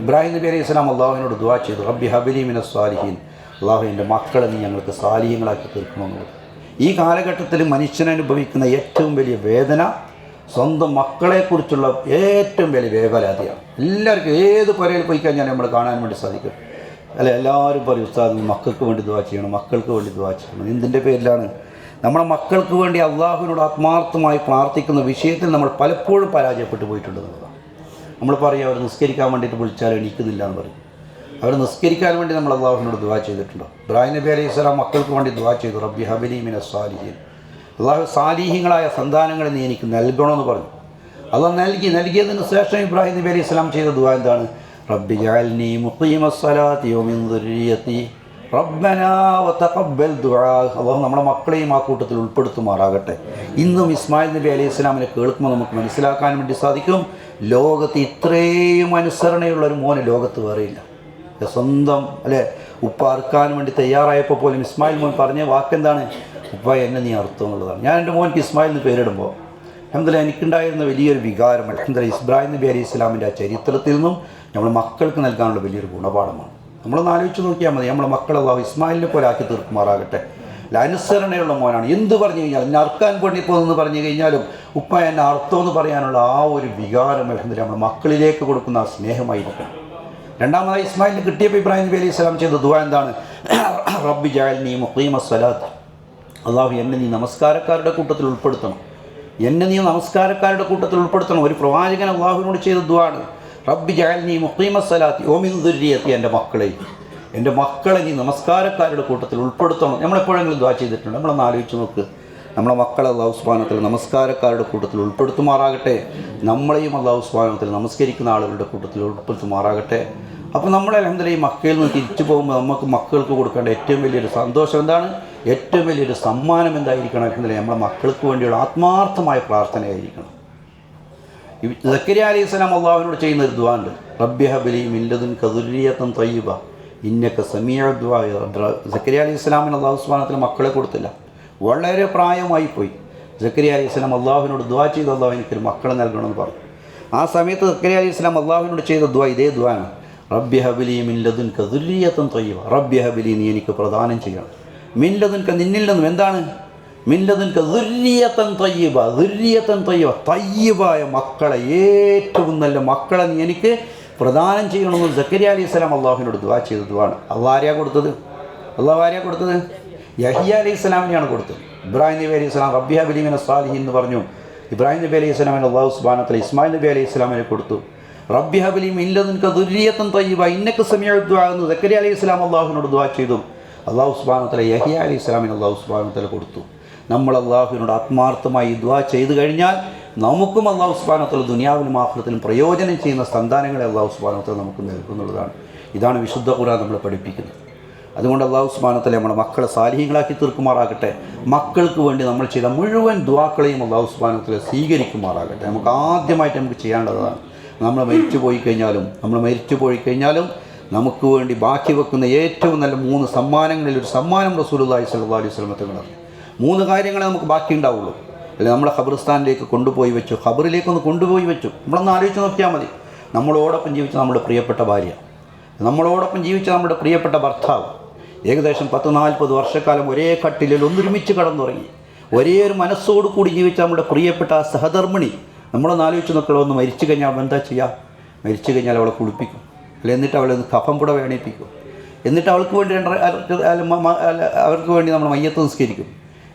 ഇബ്രാഹിം നബി അലൈഹി സ്വലാം അള്ളാഹുവിനോട് ദുആ ചെയ്തു, റബ്ബി ഹബ്ലി മിനസ് സാലിഹീൻ. അല്ലാഹു എൻ്റെ മക്കളെ നീ ഞങ്ങൾക്ക് സാലിഹീങ്ങളാക്കി തീർക്കണമെന്നുള്ളത്. ഈ കാലഘട്ടത്തിൽ മനുഷ്യനനുഭവിക്കുന്ന ഏറ്റവും വലിയ വേദന സ്വന്തം മക്കളെക്കുറിച്ചുള്ള ഏറ്റവും വലിയ വേവലാതിയാണ്. എല്ലാവർക്കും ഏത് പുരയിൽ പോയി കഴിഞ്ഞാൽ നമ്മൾ കാണാൻ വേണ്ടി സാധിക്കും. അല്ല, എല്ലാവരും പറയും ഉസ്താദ് മക്കൾക്ക് വേണ്ടി ദുആ ചെയ്യണം, മക്കൾക്ക് വേണ്ടി ദുആ ചെയ്യണം. എന്തിൻ്റെ പേരിലാണ്? നമ്മുടെ മക്കൾക്ക് വേണ്ടി അള്ളാഹുവിനോട് ആത്മാർത്ഥമായി പ്രാർത്ഥിക്കുന്ന വിഷയത്തിൽ നമ്മൾ പലപ്പോഴും പരാജയപ്പെട്ടു പോയിട്ടുണ്ടെന്നുള്ളതാണ്. നമ്മൾ പറയും അവർ നിസ്കരിക്കാൻ വേണ്ടിയിട്ട് വിളിച്ചാൽ എണീക്കുന്നില്ല എന്ന് പറയും. അവർ നിസ്കരിക്കാൻ വേണ്ടി നമ്മൾ അള്ളാഹുവിനോട് ദുആ ചെയ്തിട്ടുണ്ടോ? ഇബ്രാഹിം നബി അലൈഹി സ്വലാം മക്കൾക്ക് വേണ്ടി ദുആ ചെയ്തു, റബ്ബി ഹബ്ലി മിനസ് സാലിഹീൻ. അള്ളാഹു സാലിഹീങ്ങളായ സന്താനങ്ങളെ നീ എനിക്ക് നൽകണമെന്ന് പറഞ്ഞു. അള്ളാഹ് നൽകിയതിന് ശേഷം ഇബ്രാഹിം നബി അലൈഹി സ്വലാം ചെയ്ത ദുആ എന്താണ്? റബ്ബി ജഅൽനി മുഖീമസ്സലാത്തി വമിൻ ദുർരിയതി റബ്ബനാ വതഖബ്ബൽ ദുആ. അള്ളാഹു നമ്മുടെ മക്കളെയും ആ കൂട്ടത്തിൽ ഉൾപ്പെടുത്തുമാറാകട്ടെ. ഇന്നും ഇസ്മായിൽ നബി അലൈഹി സ്വലാമിനെ കേൾക്കുമ്പോൾ നമുക്ക് മനസ്സിലാക്കാൻ വേണ്ടി സാധിക്കും, ലോകത്ത് ഇത്രയും അനുസരണയുള്ള ഒരു മോന് ലോകത്ത് വേറെയില്ല. സ്വന്തം ഉപ്പ അറുക്കാൻ വേണ്ടി തയ്യാറായപ്പോൾ പോലും ഇസ്മായിൽ മോൻ പറഞ്ഞ വാക്കെന്താണ്? ഉപ്പ എന്നെ നീ അറുത്തു എന്നുള്ളതാണ്. ഞാൻ എൻ്റെ മോൻക്ക് ഇസ്മായിൽ എന്ന് പേരിടുമ്പോൾ അൽഹംദുലില്ലാഹ് എനിക്കുണ്ടായിരുന്ന വലിയൊരു വികാരം അൽഹംദുലില്ലാഹ് ഇബ്രാഹിം നബി അലൈഹി സ്വലാമിൻ്റെ ആ ചരിത്രത്തിൽ നിന്നും നമ്മൾ മക്കൾക്ക് നൽകാനുള്ള വലിയൊരു ഗുണപാഠമാണ്. നമ്മളൊന്ന് ആലോചിച്ച് നോക്കിയാൽ മതി, നമ്മളെ മക്കളെ അല്ലാഹു ഇസ്മായിലിനെ പോലെ ആക്കി തീർക്കുമാറാകട്ടെ. അനുസരണയുള്ള മോനാണ്. എന്ത് പറഞ്ഞു കഴിഞ്ഞാലും എന്നെ അറുക്കാൻ വേണ്ടിപ്പോന്ന് പറഞ്ഞു കഴിഞ്ഞാലും ഉപ്പ എന്നെ അർത്ഥമെന്ന് പറയാനുള്ള ആ ഒരു വികാരം അൽഹംദുലില്ലാഹ് നമ്മുടെ മക്കളിലേക്ക് കൊടുക്കുന്ന ആ സ്നേഹമായിരിക്കണം. രണ്ടാമതായി ഇസ്മായിലിന് കിട്ടിയപ്പോൾ ഇബ്രാഹിം നബി അലൈഹി സ്വലാം ചെയ്ത ദുആ എന്താണ്? റബ്ബി ജഅൽനി മുഖീമസ്സലാത്ത്. അള്ളാഹു എന്നെ നീ നമസ്കാരക്കാരുടെ കൂട്ടത്തിൽ ഉൾപ്പെടുത്തണം, എന്നെ നീ നമസ്കാരക്കാരുടെ കൂട്ടത്തിൽ ഉൾപ്പെടുത്തണം. ഒരു പ്രവാചകൻ അള്ളാഹുവിനോട് ചെയ്ത ദുആണ്, റബ്ബി ജഅൽനി മുഖീമസ്സലാത്തി വമിൻ ദുർരിയത്തി, എൻ്റെ മക്കളെ നീ നമസ്കാരക്കാരുടെ കൂട്ടത്തിൽ ഉൾപ്പെടുത്തണം. നമ്മളെപ്പോഴെങ്കിലും ദുആ ചെയ്തിട്ടുണ്ട്? നമ്മളൊന്ന് ആലോചിച്ച് നോക്ക്. നമ്മളെ മക്കളെ അല്ലാഹു സുബ്ഹാനഹു വ തആല നമസ്കാരക്കാരുടെ കൂട്ടത്തിൽ ഉൾപ്പെടുത്തുമാറാകട്ടെ. നമ്മളെയും അല്ലാഹു സുബ്ഹാനഹു വ തആല നമസ്കരിക്കുന്ന ആളുകളുടെ കൂട്ടത്തിൽ ഉൾപ്പെടുത്തുമാറാകട്ടെ. അപ്പോൾ നമ്മൾ അൽഹംദുലില്ലാഹ് ഈ മക്കയിൽ നിന്ന് തിരിച്ചു പോകുമ്പോൾ നമുക്ക് മക്കൾക്ക് കൊടുക്കേണ്ട ഏറ്റവും വലിയൊരു സന്തോഷം എന്താണ്? ഏറ്റവും വലിയൊരു സമ്മാനം എന്തായിരിക്കണം? അൽഹംദുലില്ലാഹ് നമ്മുടെ മക്കൾക്ക് വേണ്ടിയുള്ള ആത്മാർത്ഥമായ പ്രാർത്ഥനയായിരിക്കണം. സക്കരിയ അലൈഹിസ്സലാം അള്ളാഹുവിനോട് ചെയ്യുന്ന ഒരു ദുആ ഉണ്ട്, റബ്ബി ഹബ്ലി മിൻ ലദുൻക ദുർരിയത്തൻ തയ്യിബ ഇന്നക സമീഉ ദുആ. സക്കരിയ അലൈഹിസ്സലാമിന് അല്ലാഹു സുബ്ഹാനഹു വ തആല മക്കളെ കൊടുത്തില്ല, വളരെ പ്രായമായി പോയി. സക്കരിയ അലൈഹിസ്സലാം അള്ളാഹുവിനോട് ദുആ ചെയ്ത്, അള്ളാഹു എനിക്കൊരു മക്കളെ നൽകണമെന്ന് പറഞ്ഞു. ആ സമയത്ത് സക്കരിയ അലൈഹിസ്സലാം അള്ളാഹുവിനോട് ചെയ്ത ദുആ ഇതേ ദുആണ്, റബ്ബി ഹബ്ലി മിൻ ലദുൻക ദുർരിയത്തൻ തയ്യിബ. റബ്ബി ഹബ്ലി, നീ എനിക്ക് പ്രദാനം ചെയ്യണം, മിൻ ലദുൻക, നിന്നിൽ നിന്നും. എന്താണ് മിൻ ലദുൻക? ദുർരിയത്തൻ തയ്യിബ, ദുർരിയത്തൻ തയ്യിബ, തയ്യിബായ മക്കളെ, ഏറ്റവും നല്ല മക്കളെ നീ എനിക്ക് പ്രദാനം ചെയ്യണമെന്ന് സക്കരിയ അലൈഹിസ്സലാം അള്ളാഹുവിനോട് ദുആ ചെയ്ത ദുആണ്. അള്ളാഹ് ആരെയാണ് കൊടുത്തത്? യഹ്യ അലൈഹിസ്സലാമിനെയാണ് കൊടുത്തത്. ഇബ്രാഹിം നബി അലൈഹിസ്സലാം റബ്ബി ഹബ്ലി മിനസ് സാലിഹീൻ എന്ന് പറഞ്ഞു. ഇബ്രാഹിം നബി അലൈഹിസ്സലാമിന് അല്ലാഹു സുബ്ഹാനഹു വ തആല ഇസ്മായിൽ നബി അലൈഹിസ്സലാമിനെ കൊടുത്തു. റബ്ബി ഹബ്ലി മിൻ ലദുൻക ദുർരിയത്തൻ തയ്യിബ ഇന്നക സമീഉ ദുആ എന്ന് സക്കരിയ അലൈഹിസ്സലാം അള്ളാഹുവിനോട് ദുആ ചെയ്തു. അല്ലാഹു സുബ്ഹാനഹു വ തആല യഹ്യ അലൈഹിസ്സലാമിന് അല്ലാഹു സുബ്ഹാനഹു വ തആല കൊടുത്തു. നമ്മൾ അള്ളാഹുവിനോട് ആത്മാർത്ഥമായി ദുആ ചെയ്തു കഴിഞ്ഞാൽ നമുക്കും അല്ലാഹു സുബ്ഹാനഹു വ തആല ദുനിയാവിലും ആഖിറത്തിലും പ്രയോജനം ചെയ്യുന്ന സന്താനങ്ങളെ അല്ലാഹു സുബ്ഹാനഹു വ തആല നമുക്ക് നൽകുന്നതാണ്. ഇതാണ് വിശുദ്ധ ഖുർആൻ നമ്മളെ പഠിപ്പിക്കുന്നത്. അതുകൊണ്ട് അല്ലാഹു സുബ്ഹാനഹു വ തആല നമ്മുടെ മക്കളെ സാലിഹീങ്ങളാക്കി തീർക്കുമാറാകട്ടെ. മക്കൾക്ക് വേണ്ടി നമ്മൾ ചെയ്ത മുഴുവൻ ദുആക്കളെയും അല്ലാഹു സുബ്ഹാനഹു വ തആല സ്വീകരിക്കുമാറാകട്ടെ. നമുക്ക് ആദ്യമായിട്ട് നമുക്ക് ചെയ്യേണ്ടതാണ്, നമ്മൾ മരിച്ചു പോയി കഴിഞ്ഞാലും നമുക്ക് വേണ്ടി ബാക്കി വെക്കുന്ന ഏറ്റവും നല്ല 3 സമ്മാനങ്ങളിൽ ഒരു സമ്മാനം റസൂലുള്ളാഹി സ്വല്ലല്ലാഹു അലൈഹി വസല്ലം തങ്ങളാണ്. 3 കാര്യങ്ങളെ നമുക്ക് ബാക്കി ഉണ്ടാവുള്ളൂ. അല്ലെ, നമ്മളെ ഖബർസ്ഥാനിലേക്ക് കൊണ്ടുപോയി വെച്ചു, ഖബറിലേക്കൊന്ന് കൊണ്ടുപോയി വെച്ചു. നമ്മളൊന്ന് ആലോചിച്ച് നോക്കിയാൽ മതി. നമ്മളോടൊപ്പം ജീവിച്ച നമ്മുടെ പ്രിയപ്പെട്ട ഭാര്യ, നമ്മളോടൊപ്പം ജീവിച്ച നമ്മുടെ പ്രിയപ്പെട്ട ഭർത്താവ്, ഏകദേശം 10-40 വർഷക്കാലം ഒരേ കട്ടിലിൽ ഒന്നൊരുമിച്ച് കടന്നുറങ്ങി, ഒരേ ഒരു മനസ്സോടു കൂടി ജീവിച്ച നമ്മുടെ പ്രിയപ്പെട്ട ആ സഹധർമ്മിണി, നമ്മളൊന്ന് ആലോചിച്ച് നോക്കണം. ഒന്ന് മരിച്ചു കഴിഞ്ഞാൽ അവൾ എന്താ ചെയ്യുക? മരിച്ചു കഴിഞ്ഞാൽ അവളെ കുളിപ്പിക്കും, അല്ലെ, എന്നിട്ട് അവളെ കഫം പുട വേണിപ്പിക്കും, എന്നിട്ട് അവൾക്ക് വേണ്ടി നമ്മൾ മയ്യത്ത് നിസ്കരിക്കും,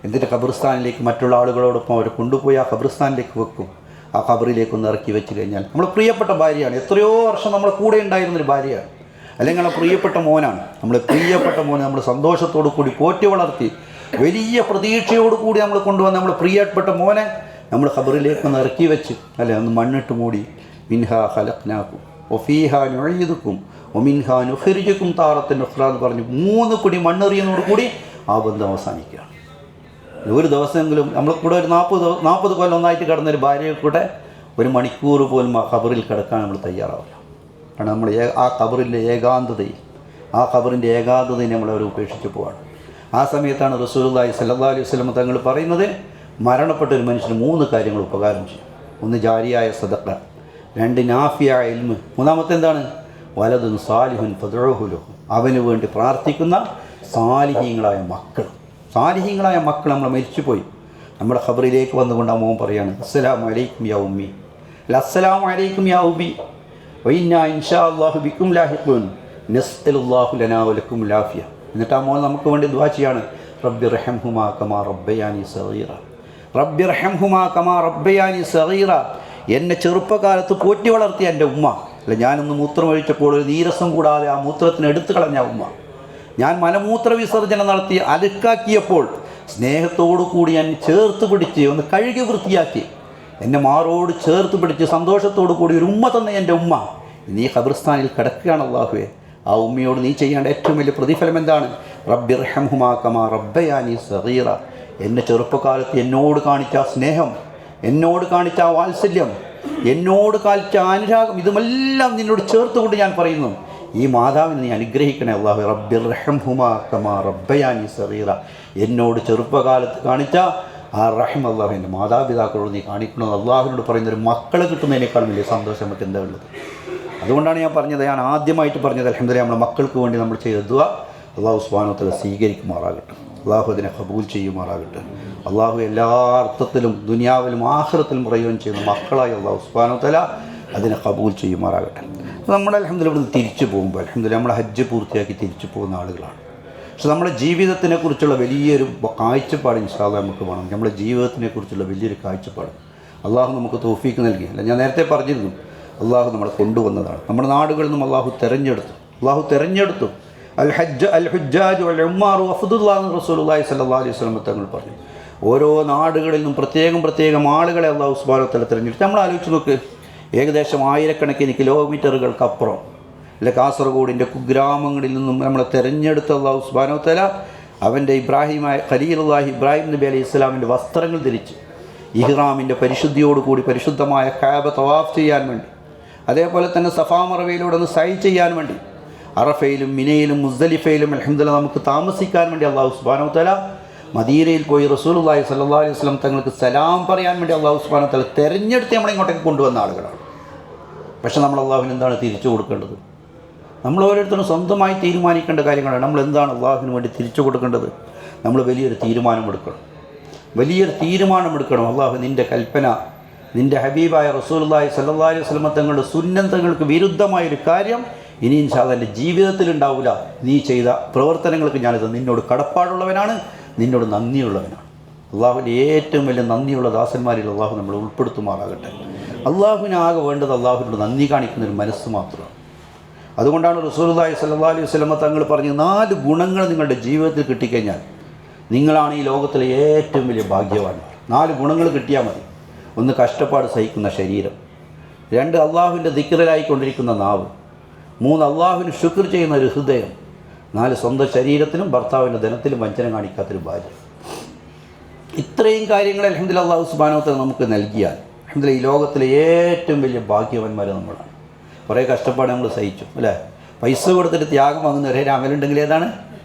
എന്നിട്ട് ഖബർസ്ഥാനിലേക്ക് മറ്റുള്ള ആളുകളോടൊപ്പം അവരെ കൊണ്ടുപോയി ആ ഖബർസ്ഥാനിലേക്ക് വെക്കും. ആ ഖബറിലേക്കൊന്ന് ഇറക്കി വെച്ച് കഴിഞ്ഞാൽ നമ്മുടെ പ്രിയപ്പെട്ട ഭാര്യയാണ്, എത്രയോ വർഷം നമ്മളെ കൂടെ ഉണ്ടായിരുന്നൊരു ഭാര്യയാണ്, അല്ലെങ്കിൽ നമ്മളെ പ്രിയപ്പെട്ട മോനാണ്. നമ്മളെ പ്രിയപ്പെട്ട മോനെ നമ്മൾ സന്തോഷത്തോടു കൂടി പോറ്റി വളർത്തി വലിയ പ്രതീക്ഷയോടു കൂടി നമ്മൾ കൊണ്ടുവന്ന നമ്മുടെ പ്രിയപ്പെട്ട മോനെ നമ്മൾ ഖബറിലേക്കൊന്ന് ഇറക്കി വെച്ച്, അല്ലെ, ഒന്ന് മണ്ണിട്ട് മൂടി, മിൻഹാ ഖലഖ്നാകും വഫീഹാ നുഈദുകും വമിൻഹാ നുഖ്രിജുകും താറത്തൻ ഉഖ്റാ എന്ന് പറഞ്ഞ് 3 കുടി മണ്ണെറിയുന്നതോടുകൂടി ആ ബന്ധം അവസാനിക്കുകയാണ്. ഒരു ദിവസമെങ്കിലും നമ്മൾ കൂടെ ഒരു 40 കൊല്ലം ഒന്നായിട്ട് കിടന്നൊരു ഭാര്യയെ കൂടെ ഒരു മണിക്കൂർ പോലും ആ ഖബറിൽ കിടക്കാൻ നമ്മൾ തയ്യാറാവില്ല. കാരണം നമ്മൾ ആ ഖബറിൻ്റെ ഏകാന്തതയെ നമ്മളവരെ ഉപേക്ഷിച്ച് പോവാണ്. ആ സമയത്താണ് റസൂലുള്ളാഹി സ്വല്ലല്ലാഹു അലൈഹി വസല്ലം തങ്ങൾ പറയുന്നത്, മരണപ്പെട്ട ഒരു മനുഷ്യന് 3 കാര്യങ്ങൾ ഉപകാരം ചെയ്യും. 1 ജാരിയായ സദഖ, 2 നാഫിയായ ഇൽമ്, 3-മത്തെ എന്താണ്? വലദുൻ സാലിഹുൻ ഫദ്ഉഹു ലഹു, അവന് വേണ്ടി പ്രാർത്ഥിക്കുന്ന സാലിഹീങ്ങളായ മക്കൾ. സാലിഹീങ്ങളായ മക്കൾ നമ്മൾ മരിച്ചുപോയി, നമ്മുടെ ഖബറിലേക്ക് വന്നുകൊണ്ട് അമ്മ പറയാണ്, അസ്സലാമു അലൈക്കും യാ ഉമ്മി, അസ്സലാമു അലൈക്കും യാ ഉബി വഇന്നാ ഇൻഷാ അല്ലാഹു ബിക്കും ലാഹിഖൂൻ നസ്അലുല്ലാഹു ലനാ വലക്കും ലാഫിയ. എന്നിട്ട് ആ മോൻ നമുക്ക് വേണ്ടി ദുആ ചെയ്യാണ്, റബ്ബി റഹംഹുമാ കമാ റബ്ബയാനി സഗീറ, റബ്ബി റഹംഹുമാ കമാ റബ്ബയാനി സഗീറ. എന്നെ ചെറുപ്പകാലത്ത് പോറ്റി വളർത്തിയ എൻ്റെ ഉമ്മ, അല്ല, ഞാനൊന്ന് മൂത്രമൊഴിച്ചപ്പോൾ ഒരു നീരസം കൂടാതെ ആ മൂത്രത്തിന് എടുത്തു കളഞ്ഞ ഉമ്മ, ഞാൻ മലമൂത്ര വിസർജനം നടത്തി അലുക്കാക്കിയപ്പോൾ സ്നേഹത്തോടു കൂടി ഞാൻ ചേർത്ത് പിടിച്ച് ഒന്ന് കഴുകി വൃത്തിയാക്കി എന്നെ മാറോട് ചേർത്ത് പിടിച്ച് സന്തോഷത്തോടു കൂടി ഒരു ഉമ്മ തന്നെ എൻ്റെ ഉമ്മ നീ ഖബർസ്ഥാനിൽ കിടക്കുകയാണ്. അല്ലാഹുവേ, ആ ഉമ്മയോട് നീ ചെയ്യേണ്ട ഏറ്റവും വലിയ പ്രതിഫലം എന്താണ്? റബ്ബി റഹംഹുമാ കമാ റബ്ബയാനി സഗീറ. എന്നെ ചെറുപ്പകാലത്ത് എന്നോട് കാണിച്ച സ്നേഹം, എന്നോട് കാണിച്ച വാത്സല്യം, എന്നോട് കാണിച്ച അനുരാഗം, ഇതുമെല്ലാം നിന്നോട് ചേർത്തുകൊണ്ട് ഞാൻ പറയുന്നു, ഈ മാതാവിനെ നീ അനുഗ്രഹിക്കണേ അല്ലാഹു. റബ്ബി റഹംഹുമാ കമാ റബ്ബയാനി സഗീറ. എന്നോട് ചെറുപ്പകാലത്ത് കാണിച്ച ആ റഹം അല്ലാഹു എൻ്റെ മാതാപിതാക്കളോട് നീ കാണിക്കണമെന്ന് അള്ളാഹുവിനോട് പറയുന്നൊരു മക്കളെ കിട്ടുന്നതിനേക്കാളും വലിയ സന്തോഷം നമുക്ക് എന്താ ഉള്ളത്? അതുകൊണ്ടാണ് ഞാൻ പറഞ്ഞത്, ഞാൻ ആദ്യമായിട്ട് പറഞ്ഞത്, അൽഹംദുലില്ലാഹ് നമ്മുടെ മക്കൾക്ക് വേണ്ടി നമ്മൾ ചെയ്ത ദുആ അല്ലാഹു സുബ്ഹാനഹു വ തആല സ്വീകരിക്കുമാറാകട്ടെ. അള്ളാഹു അതിനെ ഖബൂൽ ചെയ്യുമാറാകട്ടെ. അള്ളാഹു എല്ലാ അർത്ഥത്തിലും ദുനിയാവിലും ആഖിറത്തിലും പ്രയോജനം ചെയ്യുന്ന മക്കളായി അള്ളാഹു സുബ്ഹാനഹു വ തആല അതിനെ ഖബൂൽ ചെയ്യുമാറാകട്ടെ. അപ്പോൾ നമ്മൾ അൽഹംദുലില്ലാഹ് ഇവിടുന്ന് തിരിച്ചു പോകുമ്പോൾ, അൽഹംദുലില്ലാഹ് നമ്മൾ ഹജ്ജ് പൂർത്തിയാക്കി തിരിച്ചു പോകുന്ന ആളുകളാണ്. പക്ഷെ നമ്മുടെ ജീവിതത്തിനെക്കുറിച്ചുള്ള വലിയൊരു കാഴ്ചപ്പാട് ഇൻഷാ അല്ലാഹ് നമുക്ക് വേണം. നമ്മുടെ ജീവിതത്തിനെക്കുറിച്ചുള്ള വലിയൊരു കാഴ്ചപ്പാട് അള്ളാഹു നമുക്ക് തൗഫീക്ക് നൽകി. അല്ല, ഞാൻ നേരത്തെ പറഞ്ഞിരുന്നു, അള്ളാഹു നമ്മളെ കൊണ്ടുവന്നതാണ്. നമ്മുടെ നാടുകളിൽ നിന്നും അള്ളാഹു തിരഞ്ഞെടുത്തു. അൽ ഹുജ്ജാജു വൽ ഉമ്മാറു അഫ്ദുല്ലാഹി റസൂലുള്ളാഹി സ്വല്ലല്ലാഹു അലൈഹി വസല്ലം തങ്ങൾ പറഞ്ഞു, ഓരോ നാടുകളിൽ നിന്നും പ്രത്യേകം ആളുകളെ അള്ളാഹു സുബ്ഹാനഹു വ തആല തിരഞ്ഞെടുത്തു. നമ്മൾ ആലോചിച്ച് നോക്ക്, ഏകദേശം 1000കണക്കിന് കിലോമീറ്ററുകൾക്കപ്പുറം അല്ലെ കാസർഗോഡിൻ്റെ കുഗ്രാമങ്ങളിൽ നിന്നും നമ്മളെ തിരഞ്ഞെടുത്ത അള്ളാഹു സുബ്ഹാനഹു വ തആല അവൻ്റെ ഖലീലുള്ളാഹി ഇബ്രാഹിം നബി അലൈഹി ഇസ്ലാമിൻ്റെ വസ്ത്രങ്ങൾ ധരിച്ച് ഇഹ്റാമിൻ്റെ പരിശുദ്ധിയോടുകൂടി പരിശുദ്ധമായ കഅബ തവാഫ് ചെയ്യാൻ വേണ്ടി, അതേപോലെ തന്നെ സഫാ മർവയിലൂടെ ഒന്ന് സഅയ് ചെയ്യാൻ വേണ്ടി, അറഫയിലും മിനയിലും മുസ്ദലിഫയിലും അൽഹംദുലില്ലാഹ് നമുക്ക് താമസിക്കാൻ വേണ്ടി അള്ളാഹു സുബ്ഹാനഹു വ തആല മദീനയിൽ പോയി റസൂലുള്ളാഹി സ്വല്ലല്ലാഹു അലൈഹി വസല്ലം തങ്ങൾക്ക് സലാം പറയാൻ വേണ്ടി അള്ളാഹു സുബ്ഹാനഹു വ തആല തിരഞ്ഞെടുത്ത് നമ്മളെ ഇങ്ങോട്ടേക്ക് കൊണ്ടുവന്ന ആളുകളാണ്. പക്ഷേ നമ്മൾ അള്ളാഹുവിന് എന്താണ് തിരിച്ചു കൊടുക്കേണ്ടത്? നമ്മൾ ഓരോരുത്തരും സ്വന്തമായി തീരുമാനിക്കേണ്ട കാര്യങ്ങളാണ്. നമ്മൾ എന്താണ് അള്ളാഹുവിന് വേണ്ടി തിരിച്ചു കൊടുക്കേണ്ടത്? നമ്മൾ വലിയൊരു തീരുമാനമെടുക്കണം. അള്ളാഹു നിൻ്റെ കൽപ്പന, നിൻ്റെ ഹബീബായ റസൂലുള്ളാഹി സ്വല്ലല്ലാഹു അലൈഹി വസല്ലം തങ്ങളുടെ സുന്നത്തുകൾക്ക് വിരുദ്ധമായൊരു കാര്യം ഇനി ഇൻഷാ അല്ലാഹ് എൻ്റെ ജീവിതത്തിൽ ഉണ്ടാവില്ല. നീ ചെയ്ത പ്രവർത്തനങ്ങൾക്ക് ഞാനിത് നിന്നോട് കടപ്പാടുള്ളവനാണ്, നിന്നോട് നന്ദിയുള്ളവനാണ്. അള്ളാഹുവിൻ്റെ ഏറ്റവും വലിയ നന്ദിയുള്ള ദാസന്മാരിൽ അള്ളാഹു നമ്മൾ ഉൾപ്പെടുത്തുമാറാകട്ടെ. അള്ളാഹുവിനാകെ വേണ്ടത് അള്ളാഹുവിനോട് നന്ദി കാണിക്കുന്നൊരു മനസ്സ് മാത്രമാണ്. അതുകൊണ്ടാണ് റസൂലുള്ളാഹി സ്വല്ലല്ലാഹു അലൈഹി വസല്ലം തങ്ങൾ പറഞ്ഞ 4 ഗുണങ്ങൾ നിങ്ങളുടെ ജീവിതത്തിൽ കിട്ടിക്കഴിഞ്ഞാൽ നിങ്ങളാണ് ഈ ലോകത്തിലെ ഏറ്റവും വലിയ ഭാഗ്യവാന്മാർ. 4 ഗുണങ്ങൾ കിട്ടിയാൽ മതി. 1, കഷ്ടപ്പാട് സഹിക്കുന്ന ശരീരം. 2, അള്ളാഹുവിൻ്റെ ദിക്റിലായിക്കൊണ്ടിരിക്കുന്ന നാവ്. 3, അള്ളാഹുവിന് ശുക്ർ ചെയ്യുന്ന ഒരു ഹൃദയം. 4, സ്വന്തം ശരീരത്തിനും ഭർത്താവിൻ്റെ ധനത്തിലും വഞ്ചന കാണിക്കാത്തൊരു ഭാര്യ. ഇത്രയും കാര്യങ്ങൾ അൽഹംദുലില്ലാഹ് അള്ളാഹു സുബ്ഹാനഹു വ തആല നമുക്ക് നൽകിയാൽ അൽഹംദുലില്ലാഹ് ഈ ലോകത്തിലെ ഏറ്റവും വലിയ ഭാഗ്യവാന്മാർ നമ്മളാണ്. കുറേ കഷ്ടപ്പാട് നമ്മൾ സഹിച്ചു അല്ലേ? പൈസ കൊടുത്തിട്ട് ത്യാഗം വാങ്ങുന്ന ഒരേ അമലുണ്ടെങ്കിൽ ഏതാണ്?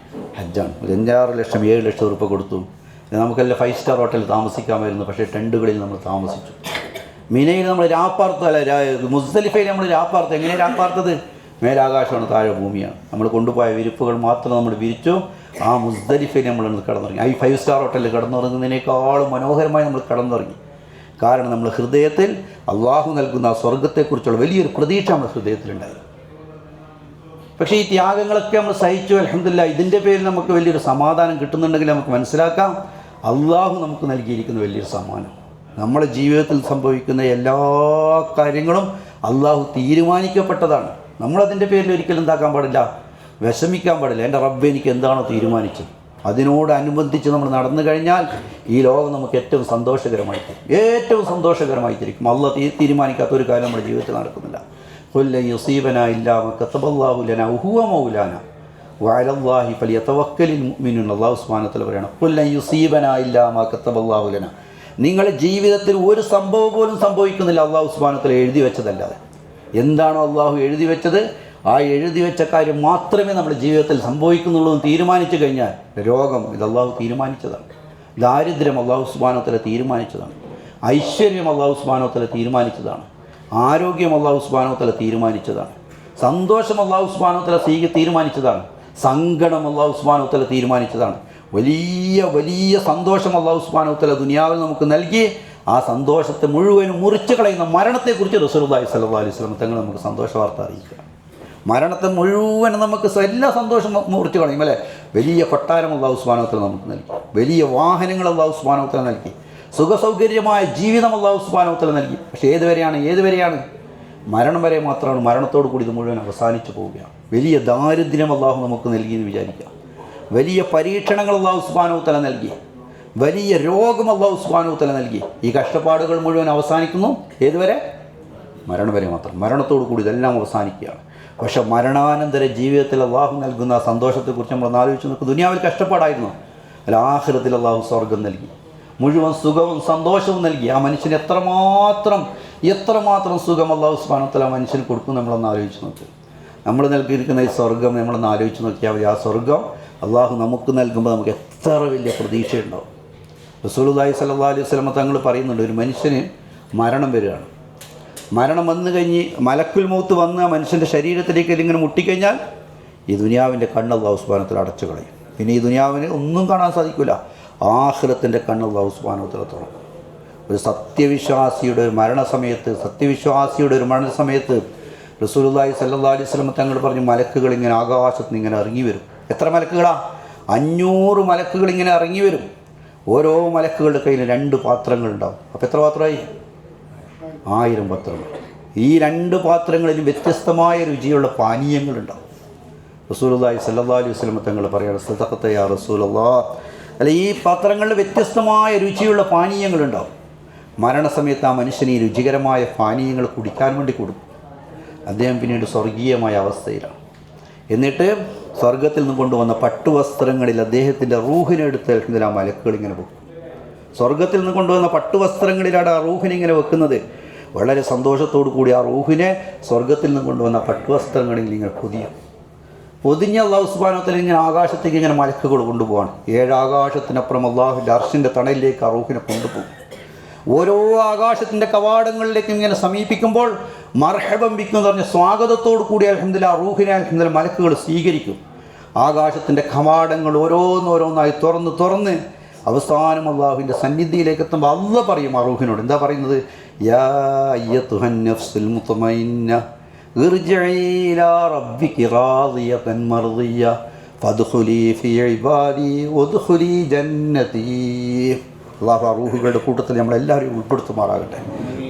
ഹജ്ജാണ്. ഒരു 5-6 ലക്ഷം 7 ലക്ഷം ഉറുപ്പ കൊടുത്തു. നമുക്കെല്ലാം 5 സ്റ്റാർ ഹോട്ടലിൽ താമസിക്കാമായിരുന്നു, പക്ഷേ ടെൻറ്റുകളിൽ നമ്മൾ താമസിച്ചു. മിനയിൽ നമ്മൾ രാപ്പാർത്ത്, അല്ല മുസ്ദലിഫയിൽ നമ്മൾ രാപ്പാർത്ത്. എങ്ങനെയാണ് രാപ്പാർത്തത്? മേലാകാശമാണ്, താഴെ ഭൂമിയാണ്. നമ്മൾ കൊണ്ടുപോയ വിരിപ്പുകൾ മാത്രം നമ്മൾ വിരിച്ചു. ആ മുസ്ദലിഫയിൽ നമ്മൾ കിടന്നുറങ്ങി. ഈ 5 സ്റ്റാർ ഹോട്ടലിൽ കിടന്നുറങ്ങുന്നതിനേക്കാളും മനോഹരമായി നമ്മൾ കിടന്നുറങ്ങി. കാരണം നമ്മൾ ഹൃദയത്തിൽ അള്ളാഹു നൽകുന്ന സ്വർഗത്തെക്കുറിച്ചുള്ള വലിയൊരു പ്രതീക്ഷ നമ്മുടെ ഹൃദയത്തിലുണ്ടായിരുന്നു. പക്ഷേ ഈ ത്യാഗങ്ങളൊക്കെ നമ്മൾ സഹിച്ചു. അൽഹംദുലില്ലാഹ് ഇതിൻ്റെ പേരിൽ നമുക്ക് വലിയൊരു സമാധാനം കിട്ടുന്നുണ്ടെങ്കിൽ നമുക്ക് മനസ്സിലാക്കാം അള്ളാഹു നമുക്ക് നൽകിയിരിക്കുന്ന വലിയൊരു സമ്മാനം. നമ്മുടെ ജീവിതത്തിൽ സംഭവിക്കുന്ന എല്ലാ കാര്യങ്ങളും അള്ളാഹു തീരുമാനിക്കപ്പെട്ടതാണ്. നമ്മളതിൻ്റെ പേരിൽ ഒരിക്കലും എന്താക്കാൻ പാടില്ല, വിഷമിക്കാൻ പാടില്ല. എൻ്റെ റബ്ബ് എനിക്ക് എന്താണോ തീരുമാനിച്ചത് അതിനോടനുബന്ധിച്ച് നമ്മൾ നടന്നു കഴിഞ്ഞാൽ ഈ ലോകം നമുക്ക് ഏറ്റവും സന്തോഷകരമായിട്ടിരിക്കും. അള്ളാഹ് തീരുമാനിക്കാത്ത ഒരു കാര്യം നമ്മുടെ ജീവിതത്തിൽ നടക്കുന്നില്ല. ഖുൽ ലൻ യുസീബനാ ഇല്ലാ മാ കതബല്ലാഹു ലനാ വഹുവ മൗലാനാ വഅലല്ലാഹി ഫലിയതവക്കലിൽ മുഅ്മിനൂൻ. അല്ലാഹു സുബ്ഹാനഹു വ തആല പറയണം, ഖുൽ ലൻ യുസീബനാ ഇല്ലാ മാ കതബല്ലാഹു ലനാ. നിങ്ങളുടെ ജീവിതത്തിൽ ഒരു സംഭവം പോലും സംഭവിക്കുന്നില്ല അല്ലാഹു സുബ്ഹാനഹു വ തആല എഴുതി വെച്ചതല്ലാതെ. എന്താണോ അള്ളാഹു എഴുതി വെച്ചത് ആ എഴുതി വെച്ച കാര്യം മാത്രമേ നമ്മുടെ ജീവിതത്തിൽ സംഭവിക്കുന്നുള്ളൂ എന്ന് തീരുമാനിച്ചു കഴിഞ്ഞാൽ, രോഗം ഇത് അള്ളാഹു തീരുമാനിച്ചതാണ്, ദാരിദ്ര്യം അള്ളാഹു സുബ്ഹാനഹു വ തആല തീരുമാനിച്ചതാണ്, ഐശ്വര്യം അള്ളാഹു സുബ്ഹാനഹു വ തആല തീരുമാനിച്ചതാണ്, ആരോഗ്യം അള്ളാഹു സുബ്ഹാനഹു വ തആല തീരുമാനിച്ചതാണ്, സന്തോഷം അള്ളാഹു സുബ്ഹാനഹു വ തആല തീരുമാനിച്ചതാണ്, സങ്കടം അള്ളാഹു സുബ്ഹാനഹു വ തആല തീരുമാനിച്ചതാണ്. വലിയ സന്തോഷം അള്ളാഹു സുബ്ഹാനഹു വ തആല ദുനിയാവിൽ നമുക്ക് നൽകി ആ സന്തോഷത്തെ മുഴുവനും മുറിച്ച് കളയുന്ന മരണത്തെക്കുറിച്ച് റസൂലുള്ളാഹി സ്വല്ലല്ലാഹു അലൈഹി വസല്ലം തങ്ങൾ നമുക്ക് സന്തോഷ വാർത്ത അറിയിക്കുക. മരണത്തെ മുഴുവനും നമുക്ക് എല്ലാ സന്തോഷം മുറിച്ച് കളയും അല്ലേ? വലിയ കൊട്ടാരം അല്ലാഹു സുബ്ഹാനഹു വ തആല നമുക്ക് നൽകി, വലിയ വാഹനങ്ങൾ അല്ലാഹു സുബ്ഹാനഹു വ തആല നൽകി, സുഖസൗകര്യമായ ജീവിതം അല്ലാഹു സുബ്ഹാനഹു വ തആല നൽകി. പക്ഷേ ഏതുവരെയാണ്? മരണം വരെ മാത്രമാണ്. മരണത്തോടു കൂടി ഇത് മുഴുവൻ അവസാനിച്ചു പോവുകയാണ്. വലിയ ദാരിദ്ര്യം അല്ലാഹു നമുക്ക് നൽകിയെന്ന് വിചാരിക്കുക, വലിയ പരീക്ഷണങ്ങൾ അല്ലാഹു സുബ്ഹാനഹു വ തആല നൽകി, വലിയ രോഗം അല്ലാഹു സുബ്ഹാനഹു വ തആല നൽകി. ഈ കഷ്ടപ്പാടുകൾ മുഴുവൻ അവസാനിക്കുന്നു ഏതുവരെ? മരണം വരെ മാത്രം. മരണത്തോടു കൂടി ഇതെല്ലാം അവസാനിക്കുകയാണ്. പക്ഷേ മരണാനന്തര ജീവിതത്തിൽ അള്ളാഹു നൽകുന്ന സന്തോഷത്തെക്കുറിച്ച് നമ്മൾ ആലോചിച്ച് നോക്കും. ദുനിയാവിൽ കഷ്ടപ്പാടായിരുന്നു, അല്ല ആഖിറത്തിൽ അള്ളാഹു സ്വർഗം നൽകി, മുഴുവൻ സുഖവും സന്തോഷവും നൽകി. ആ മനുഷ്യന് എത്രമാത്രം സുഖം അള്ളാഹു സുബ്ഹാനഹു വ തആല മനുഷ്യന് കൊടുക്കും നമ്മളൊന്ന് ആലോചിച്ച് നോക്ക്. നമ്മൾ നൽകിയിരിക്കുന്ന ഈ സ്വർഗം നമ്മളൊന്ന് ആലോചിച്ച് നോക്കിയാൽ മതി. ആ സ്വർഗം അള്ളാഹു നമുക്ക് നൽകുമ്പോൾ നമുക്ക് എത്ര വലിയ പ്രതീക്ഷയുണ്ടാവും. റസൂലുള്ളാഹി സ്വല്ലല്ലാഹു അലൈഹി വസല്ലം തങ്ങൾ പറയുന്നുണ്ട്, ഒരു മനുഷ്യന് മരണം വരികയാണ്. മരണം വന്നു കഴിഞ്ഞ് മലക്കുൽ മൗത്ത് വന്ന് ആ മനുഷ്യൻ്റെ ശരീരത്തിലേക്ക് ഇതിങ്ങനെ മുട്ടിക്കഴിഞ്ഞാൽ ഈ ദുനിയാവിൻ്റെ കണ്ണ് അല്ലാഹു സുബ്ഹാനഹു വ തആല അടച്ചു കളയും. പിന്നെ ഈ ദുനിയാവിന് ഒന്നും കാണാൻ സാധിക്കില്ല. ആഖിറത്തിൻ്റെ കണ്ണ് അല്ലാഹു സുബ്ഹാനഹു വ തആല തുറക്കും. ഒരു സത്യവിശ്വാസിയുടെ ഒരു മരണസമയത്ത് റസൂലുള്ളാഹി സ്വല്ലല്ലാഹു അലൈഹി വസല്ലം തങ്ങൾ പറഞ്ഞു, മലക്കുകൾ ഇങ്ങനെ ആകാശത്ത് നിന്ന് ഇങ്ങനെ ഇറങ്ങി വരും. എത്ര മലക്കുകളാ? 500 മലക്കുകൾ ഇങ്ങനെ ഇറങ്ങി വരും. ഓരോ മലക്കുകളുടെ കയ്യിൽ 2 പാത്രങ്ങളുണ്ടാവും. അപ്പോൾ എത്ര പാത്രമായി? 1000 പാത്രങ്ങൾ. ഈ 2 പാത്രങ്ങളിലും വ്യത്യസ്തമായ രുചിയുള്ള പാനീയങ്ങളുണ്ടാവും. റസൂലുള്ളാഹി സ്വല്ലല്ലാഹു അലൈഹി വസല്ലം തങ്ങൾ പറയുകയാണ്, സദഖത യാ റസൂലല്ലാഹ്, അല്ല ഈ പാത്രങ്ങളിൽ വ്യത്യസ്തമായ രുചിയുള്ള പാനീയങ്ങളുണ്ടാവും. മരണസമയത്ത് ആ മനുഷ്യന് ഈ രുചികരമായ പാനീയങ്ങൾ കുടിക്കാൻ വേണ്ടി കൊടുക്കും. അദ്ദേഹം പിന്നീട് സ്വർഗീയമായ അവസ്ഥയിലാണ്. എന്നിട്ട് സ്വർഗത്തിൽ നിന്ന് കൊണ്ടുവന്ന പട്ടുവസ്ത്രങ്ങളിൽ അദ്ദേഹത്തിൻ്റെ റൂഹിനെടുത്ത് ആ മലക്കുകൾ ഇങ്ങനെ വെക്കും. സ്വർഗത്തിൽ നിന്ന് കൊണ്ടുവന്ന പട്ടുവസ്ത്രങ്ങളിലാണ് ആ റൂഹിനെ ഇങ്ങനെ വെക്കുന്നത്. വളരെ സന്തോഷത്തോടു കൂടി ആ റൂഹിനെ സ്വർഗത്തിൽ നിന്ന് കൊണ്ടുവന്ന പട്ടുവസ്ത്രങ്ങളിൽ ഇങ്ങനെ പൊതിഞ്ഞ് അല്ലാഹു സുബ്ഹാനഹു വ തആല ഇങ്ങനെ ആകാശത്തേക്ക് ഇങ്ങനെ മലക്കുകൾ കൊണ്ടുപോവാണ്. 7 ആകാശത്തിനപ്പുറം അല്ലാഹുവിൻ്റെ അർശിൻ്റെ തണലിലേക്ക് ആ റൂഹിനെ കൊണ്ടുപോകും. ഓരോ ആകാശത്തിൻ്റെ കവാടങ്ങളിലേക്ക് ഇങ്ങനെ സമീപിക്കുമ്പോൾ മർഹബൻ ബിക് എന്ന് പറഞ്ഞ സ്വാഗതത്തോടു കൂടി അൽഹംദുലില്ലാ റൂഹിനെ അൽഹംദുലില്ലാ മലക്കുകൾ സ്വീകരിക്കും. ആകാശത്തിൻ്റെ കവാടങ്ങൾ ഓരോന്നോരോന്നായി തുറന്ന് അവസാനം അല്ലാഹുവിൻ്റെ സന്നിധിയിലേക്ക് എത്തുമ്പോൾ അല്ലാഹ് പറയും ആ റൂഹിനോട്, എന്താ പറയുന്നത്? യാ അയ്യത്തുഹൻ നഫ്സുൽ മുത്മഇന്ന ഇർജിഇ ഇലാ റബ്ബികി റാദിയതൻ മർദിയ ഫദ്ഖുലി ഫീ ഇബാദി വദ്ഖുലി ജന്നതി. അള്ളാഹു ആ റൂഹുകളുടെ കൂട്ടത്തിൽ നമ്മളെല്ലാവരെയും ഉൾപ്പെടുത്തുമാറാകട്ടെ.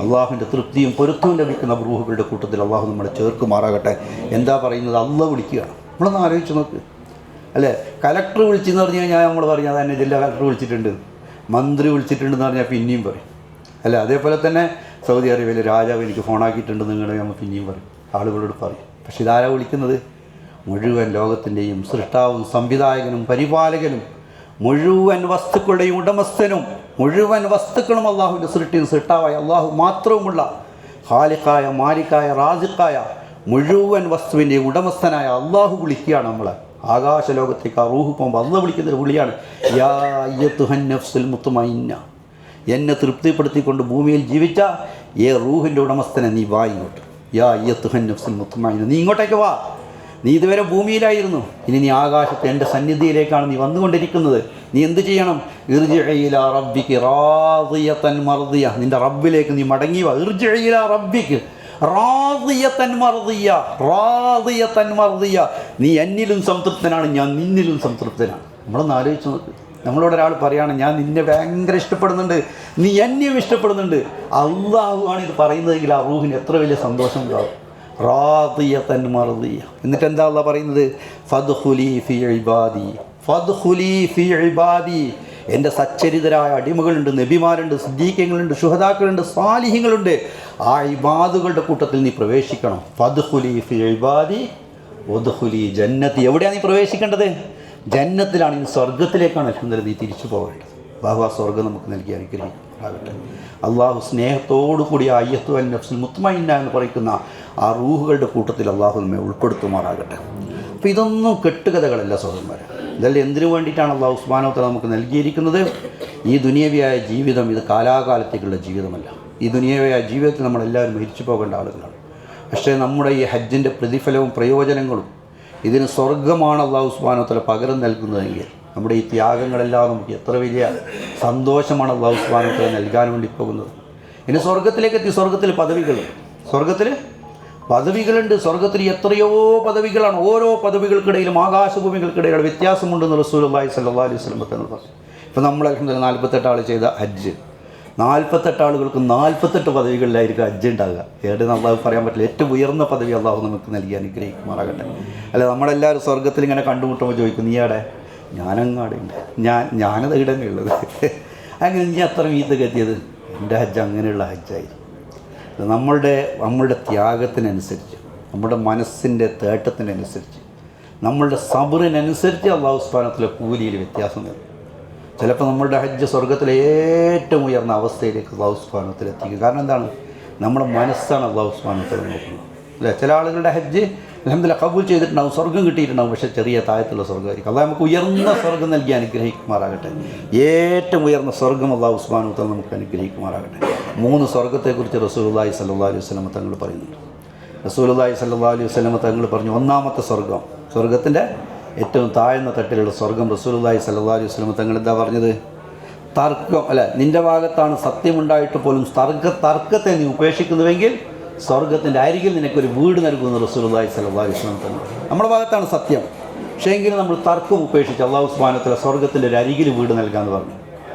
അള്ളാഹുവിൻ്റെ തൃപ്തിയും പൊരുത്തവും ലഭിക്കുന്ന റൂഹുകളുടെ കൂട്ടത്തിൽ അള്ളാഹു നമ്മളെ ചേർക്കുമാറാകട്ടെ. എന്താ പറയുന്നത്? അള്ളാഹ് വിളിക്കുകയാണ്. നമ്മളൊന്ന് ആലോചിച്ച് നോക്ക് അല്ലേ? കലക്ടർ വിളിച്ചെന്ന് പറഞ്ഞു കഴിഞ്ഞാൽ നമ്മൾ പറഞ്ഞാൽ തന്നെ ജില്ലാ കലക്ടർ വിളിച്ചിട്ടുണ്ട്, മന്ത്രി വിളിച്ചിട്ടുണ്ടെന്ന് പറഞ്ഞാൽ പിന്നെയും പറയും അല്ല. അതേപോലെ തന്നെ സൗദി അറേബ്യയിലെ രാജാവ് എനിക്ക് ഫോണാക്കിയിട്ടുണ്ട് നിങ്ങളുടെ നമ്മൾ പിന്നെയും പറയും, ആളുകളോട് പറയും. പക്ഷെ ഇതാരാ വിളിക്കുന്നത്? മുഴുവൻ ലോകത്തിൻ്റെയും സൃഷ്ടാവും സംവിധായകനും പരിപാലകനും മുഴുവൻ വസ്തുക്കളുടെയും ഉടമസ്ഥനും മുഴുവൻ വസ്തുക്കളും അള്ളാഹുവിൻ്റെ സൃഷ്ടാവായ അള്ളാഹു മാത്രവുമുള്ള ഖാലിഖായ മാലിക്കായ റാസിഖായ മുഴുവൻ വസ്തുവിൻ്റെയും ഉടമസ്ഥനായ അള്ളാഹു വിളിക്കുകയാണ് നമ്മളെ. ആകാശലോകത്തേക്ക് ആ റൂഹ് പോകുമ്പോൾ അള്ളാഹ് വിളിക്കുന്നൊരു വിളിയാണ്, യാ അയ്യത്തുഹൻ നഫ്സുൽ മുത്മഇന്ന. എന്നെ തൃപ്തിപ്പെടുത്തിക്കൊണ്ട് ഭൂമിയിൽ ജീവിച്ച റൂഹിൻ്റെ ഉടമസ്ഥനെ നീ വാ ഇങ്ങോട്ട്. യാ അയ്യത്തുഹൻ നഫ്സുൽ മുത്മഇന്ന, നീ ഇങ്ങോട്ടേക്ക് വാ. നീ ഇതുവരെ ഭൂമിയിലായിരുന്നു, ഇനി നീ ആകാശത്ത് എൻ്റെ സന്നിധിയിലേക്കാണ് നീ വന്നുകൊണ്ടിരിക്കുന്നത്. നീ എന്ത് ചെയ്യണം? ഇർജിഇ ഇലാ റബ്ബികി റാദിയതൻ മർദിയ. നിൻ്റെ റബ്ബിലേക്ക് നീ മടങ്ങി വാ. ഇർജിഇ ഇലാ റബ്ബികി റാദിയതൻ മർദിയ. റാദിയതൻ മർദിയ. നീ എന്നിലും സംതൃപ്തനാണ്, ഞാൻ നിന്നിലും സംതൃപ്തനാണ്. നമ്മളൊന്ന് ആലോചിച്ച് നോക്ക്. നമ്മളോട് ഒരാൾ പറയുകയാണ്, ഞാൻ നിന്നെ ഭയങ്കര ഇഷ്ടപ്പെടുന്നുണ്ട്, നീ എന്നെയും ഇഷ്ടപ്പെടുന്നുണ്ട്. അള്ളാഹുവാണ് ഇത് പറയുന്നതെങ്കിൽ ആ റൂഹിന് എത്ര വലിയ സന്തോഷം ഉണ്ടാവും. റാദിയതൻ മർദിയ. എന്നിട്ട് എന്താ അള്ളാഹ് പറയുന്നത്? ഫദ്ഖുലി ഫീ ഇബാദി. ഫദ്ഖുലി ഫീ ഇബാദി. എൻ്റെ സച്ചരിതരായ അടിമകളുണ്ട്, നബിമാരുണ്ട്, സിദ്ദീഖീങ്ങളുണ്ട്, ശുഹദാക്കളുണ്ട്, സാലിഹീങ്ങളുണ്ട്. ആ ഇബാദുകളുടെ കൂട്ടത്തിൽ നീ പ്രവേശിക്കണം. ഫദ്ഖുലി ഫീ ഇബാദി വദ്ഖുലി ജന്നതി. എവിടെയാണ് നീ പ്രവേശിക്കേണ്ടത്? ജന്നത്തിലാണ്. ഇനി സ്വർഗത്തിലേക്കാണ് അൽഹംദുലില്ലാ നീ തിരിച്ചു പോകേണ്ടത്. അല്ലാഹു ആ സ്വർഗം നമുക്ക് നൽകി അനുഗ്രഹിക്കുമാറാകട്ടെ. അള്ളാഹു സ്നേഹത്തോടു കൂടി ആ അയ്യത്തുഹൻ നഫ്സുൽ മുത്മഇന്ന എന്ന് പറയുന്ന ആ റൂഹുകളുടെ കൂട്ടത്തിൽ അള്ളാഹു നമ്മെ ഉൾപ്പെടുത്തുമാറാകട്ടെ. അപ്പോൾ ഇതൊന്നും കെട്ടുകഥകളല്ല സഹോദരന്മാരെ. ഇതെല്ലാം എന്തിനു വേണ്ടിയിട്ടാണ് അള്ളാഹു സുബ്ഹാനഹു വ തആല നമുക്ക് നൽകിയിരിക്കുന്നത്? ഈ ദുനിയവിയായ ജീവിതം ഇത് കാലാകാലത്തേക്കുള്ള ജീവിതമല്ല. ഈ ദുനിയവിയായ ജീവിതത്തിൽ നമ്മളെല്ലാവരും മരിച്ചു പോകേണ്ട ആളുകളാണ്. പക്ഷേ നമ്മുടെ ഈ ഹജ്ജിൻ്റെ പ്രതിഫലവും പ്രയോജനങ്ങളും ഇതിന് സ്വർഗമാണ് അള്ളാഹു സുബ്ഹാനഹു വ തആല പകരം നൽകുന്നതെങ്കിൽ നമ്മുടെ ഈ ത്യാഗങ്ങളെല്ലാം നമുക്ക് എത്ര വലിയ സന്തോഷമാണ് അള്ളാഹു സുബ്ഹാനഹു വ തആല നൽകാൻ വേണ്ടി പോകുന്നത്. ഇനി സ്വർഗത്തിലേക്ക് എത്തി. സ്വർഗത്തിൽ പദവികളുണ്ട്. സ്വർഗത്തിൽ എത്രയോ പദവികളാണ്. ഓരോ പദവികൾക്കിടയിലും ആകാശഭൂമികൾക്കിടയിലുള്ള വ്യത്യാസമുണ്ടെന്ന് റസൂലുള്ളാഹി സ്വല്ലല്ലാഹു അലൈഹി വസല്ലം തങ്ങൾ പറഞ്ഞു. ഇപ്പോൾ നമ്മൾ അൽഹംദുലില്ലാ 48 ആൾ ചെയ്ത ഹജ്ജ്, 48 ആളുകൾക്ക് 48 പദവികളിലായിരിക്കും ഹജ്ജ് ഉണ്ടാകുക. ഏടെന്ന് അള്ളാഹു പറയാൻ പറ്റില്ല. ഏറ്റവും ഉയർന്ന പദവി അള്ളാഹു നമുക്ക് നൽകി അനുഗ്രഹിക്കുമാറാകട്ടെ. അല്ല, നമ്മളെല്ലാവരും സ്വർഗത്തിൽ ഇങ്ങനെ കണ്ടുമുട്ടുമ്പോൾ ചോദിക്കും, നീ ആടെ? ഞാനങ്ങാടുണ്ട്, ഞാനത് ഇടന്നെ ഉള്ളത്. അങ്ങനെ നീ അത്ര മീത്തൊക്കെ എത്തിയത്? എൻ്റെ ഹജ്ജ് അങ്ങനെയുള്ള ഹജ്ജായിരുന്നു. നമ്മളുടെ ത്യാഗത്തിനനുസരിച്ച്, നമ്മുടെ മനസ്സിൻ്റെ തേട്ടത്തിനനുസരിച്ച്, നമ്മളുടെ സബറിനനുസരിച്ച് അള്ളാഹു സുബ്ഹാനഹു വ തആല കൂലിയിൽ വ്യത്യാസം വരും. ചിലപ്പോൾ നമ്മളുടെ ഹജ്ജ് സ്വർഗത്തിലെ ഏറ്റവും ഉയർന്ന അവസ്ഥയിലേക്ക് അള്ളാഹു സുബ്ഹാനഹു വ തആല എത്തിക്കും. കാരണം എന്താണ്? നമ്മുടെ മനസ്സാണ് അള്ളാഹു സുബ്ഹാനഹു വ തആല നോക്കുന്നത് അല്ലേ? ചില ആളുകളുടെ ഹജ്ജ് അൽഹംദുലില്ലാ കബൂൽ ചെയ്തിട്ടുണ്ടാവും, സ്വർഗം കിട്ടിയിട്ടുണ്ടാവും, പക്ഷേ ചെറിയ താഴത്തുള്ള സ്വർഗ്ഗമായിരിക്കും. അള്ളാഹു നമുക്ക് ഉയർന്ന സ്വർഗ്ഗം നൽകി അനുഗ്രഹിക്കുമാറാകട്ടെ. ഏറ്റവും ഉയർന്ന സ്വർഗ്ഗം അള്ളാഹു സുബ്ഹാനഹു വ തആല നമുക്ക് അനുഗ്രഹിക്കുമാറാകട്ടെ. 3 സ്വർഗ്ഗത്തെക്കുറിച്ച് റസൂലുള്ളാഹി സ്വല്ലല്ലാഹു അലൈഹി വസല്ലം തങ്ങൾ പറയുന്നുണ്ട്. റസൂലുള്ളാഹി സ്വല്ലല്ലാഹു അലൈഹി വസല്ലം തങ്ങൾ പറഞ്ഞു, ഒന്നാമത്തെ സ്വർഗ്ഗം, സ്വർഗ്ഗത്തിൻ്റെ ഏറ്റവും താഴ്ന്ന തട്ടിലുള്ള സ്വർഗ്ഗം റസൂലുള്ളാഹി സ്വല്ലല്ലാഹു അലൈഹി വസല്ലം തങ്ങൾ എന്താ പറഞ്ഞത്? തർക്കം അല്ല, നിൻ്റെ ഭാഗത്താണ് സത്യമുണ്ടായിട്ട് പോലും തർക്കത്തെ നീ ഉപേക്ഷിക്കുന്നുവെങ്കിൽ സ്വർഗത്തിൻ്റെ അരികിൽ നിനക്കൊരു വീട് നൽകുമെന്ന് റസൂലുള്ളാഹി സ്വല്ലല്ലാഹു അലൈഹി വസല്ലം തങ്ങൾ. നമ്മുടെ ഭാഗത്താണ് സത്യം, പക്ഷേ എങ്കിലും നമ്മൾ തർക്കം ഉപേക്ഷിച്ച് അള്ളാഹു സുബ്ഹാനഹു വ തആല സ്വർഗ്ഗത്തിൻ്റെ ഒരു അരികിൽ വീട് നൽകാമെന്ന് പറഞ്ഞു.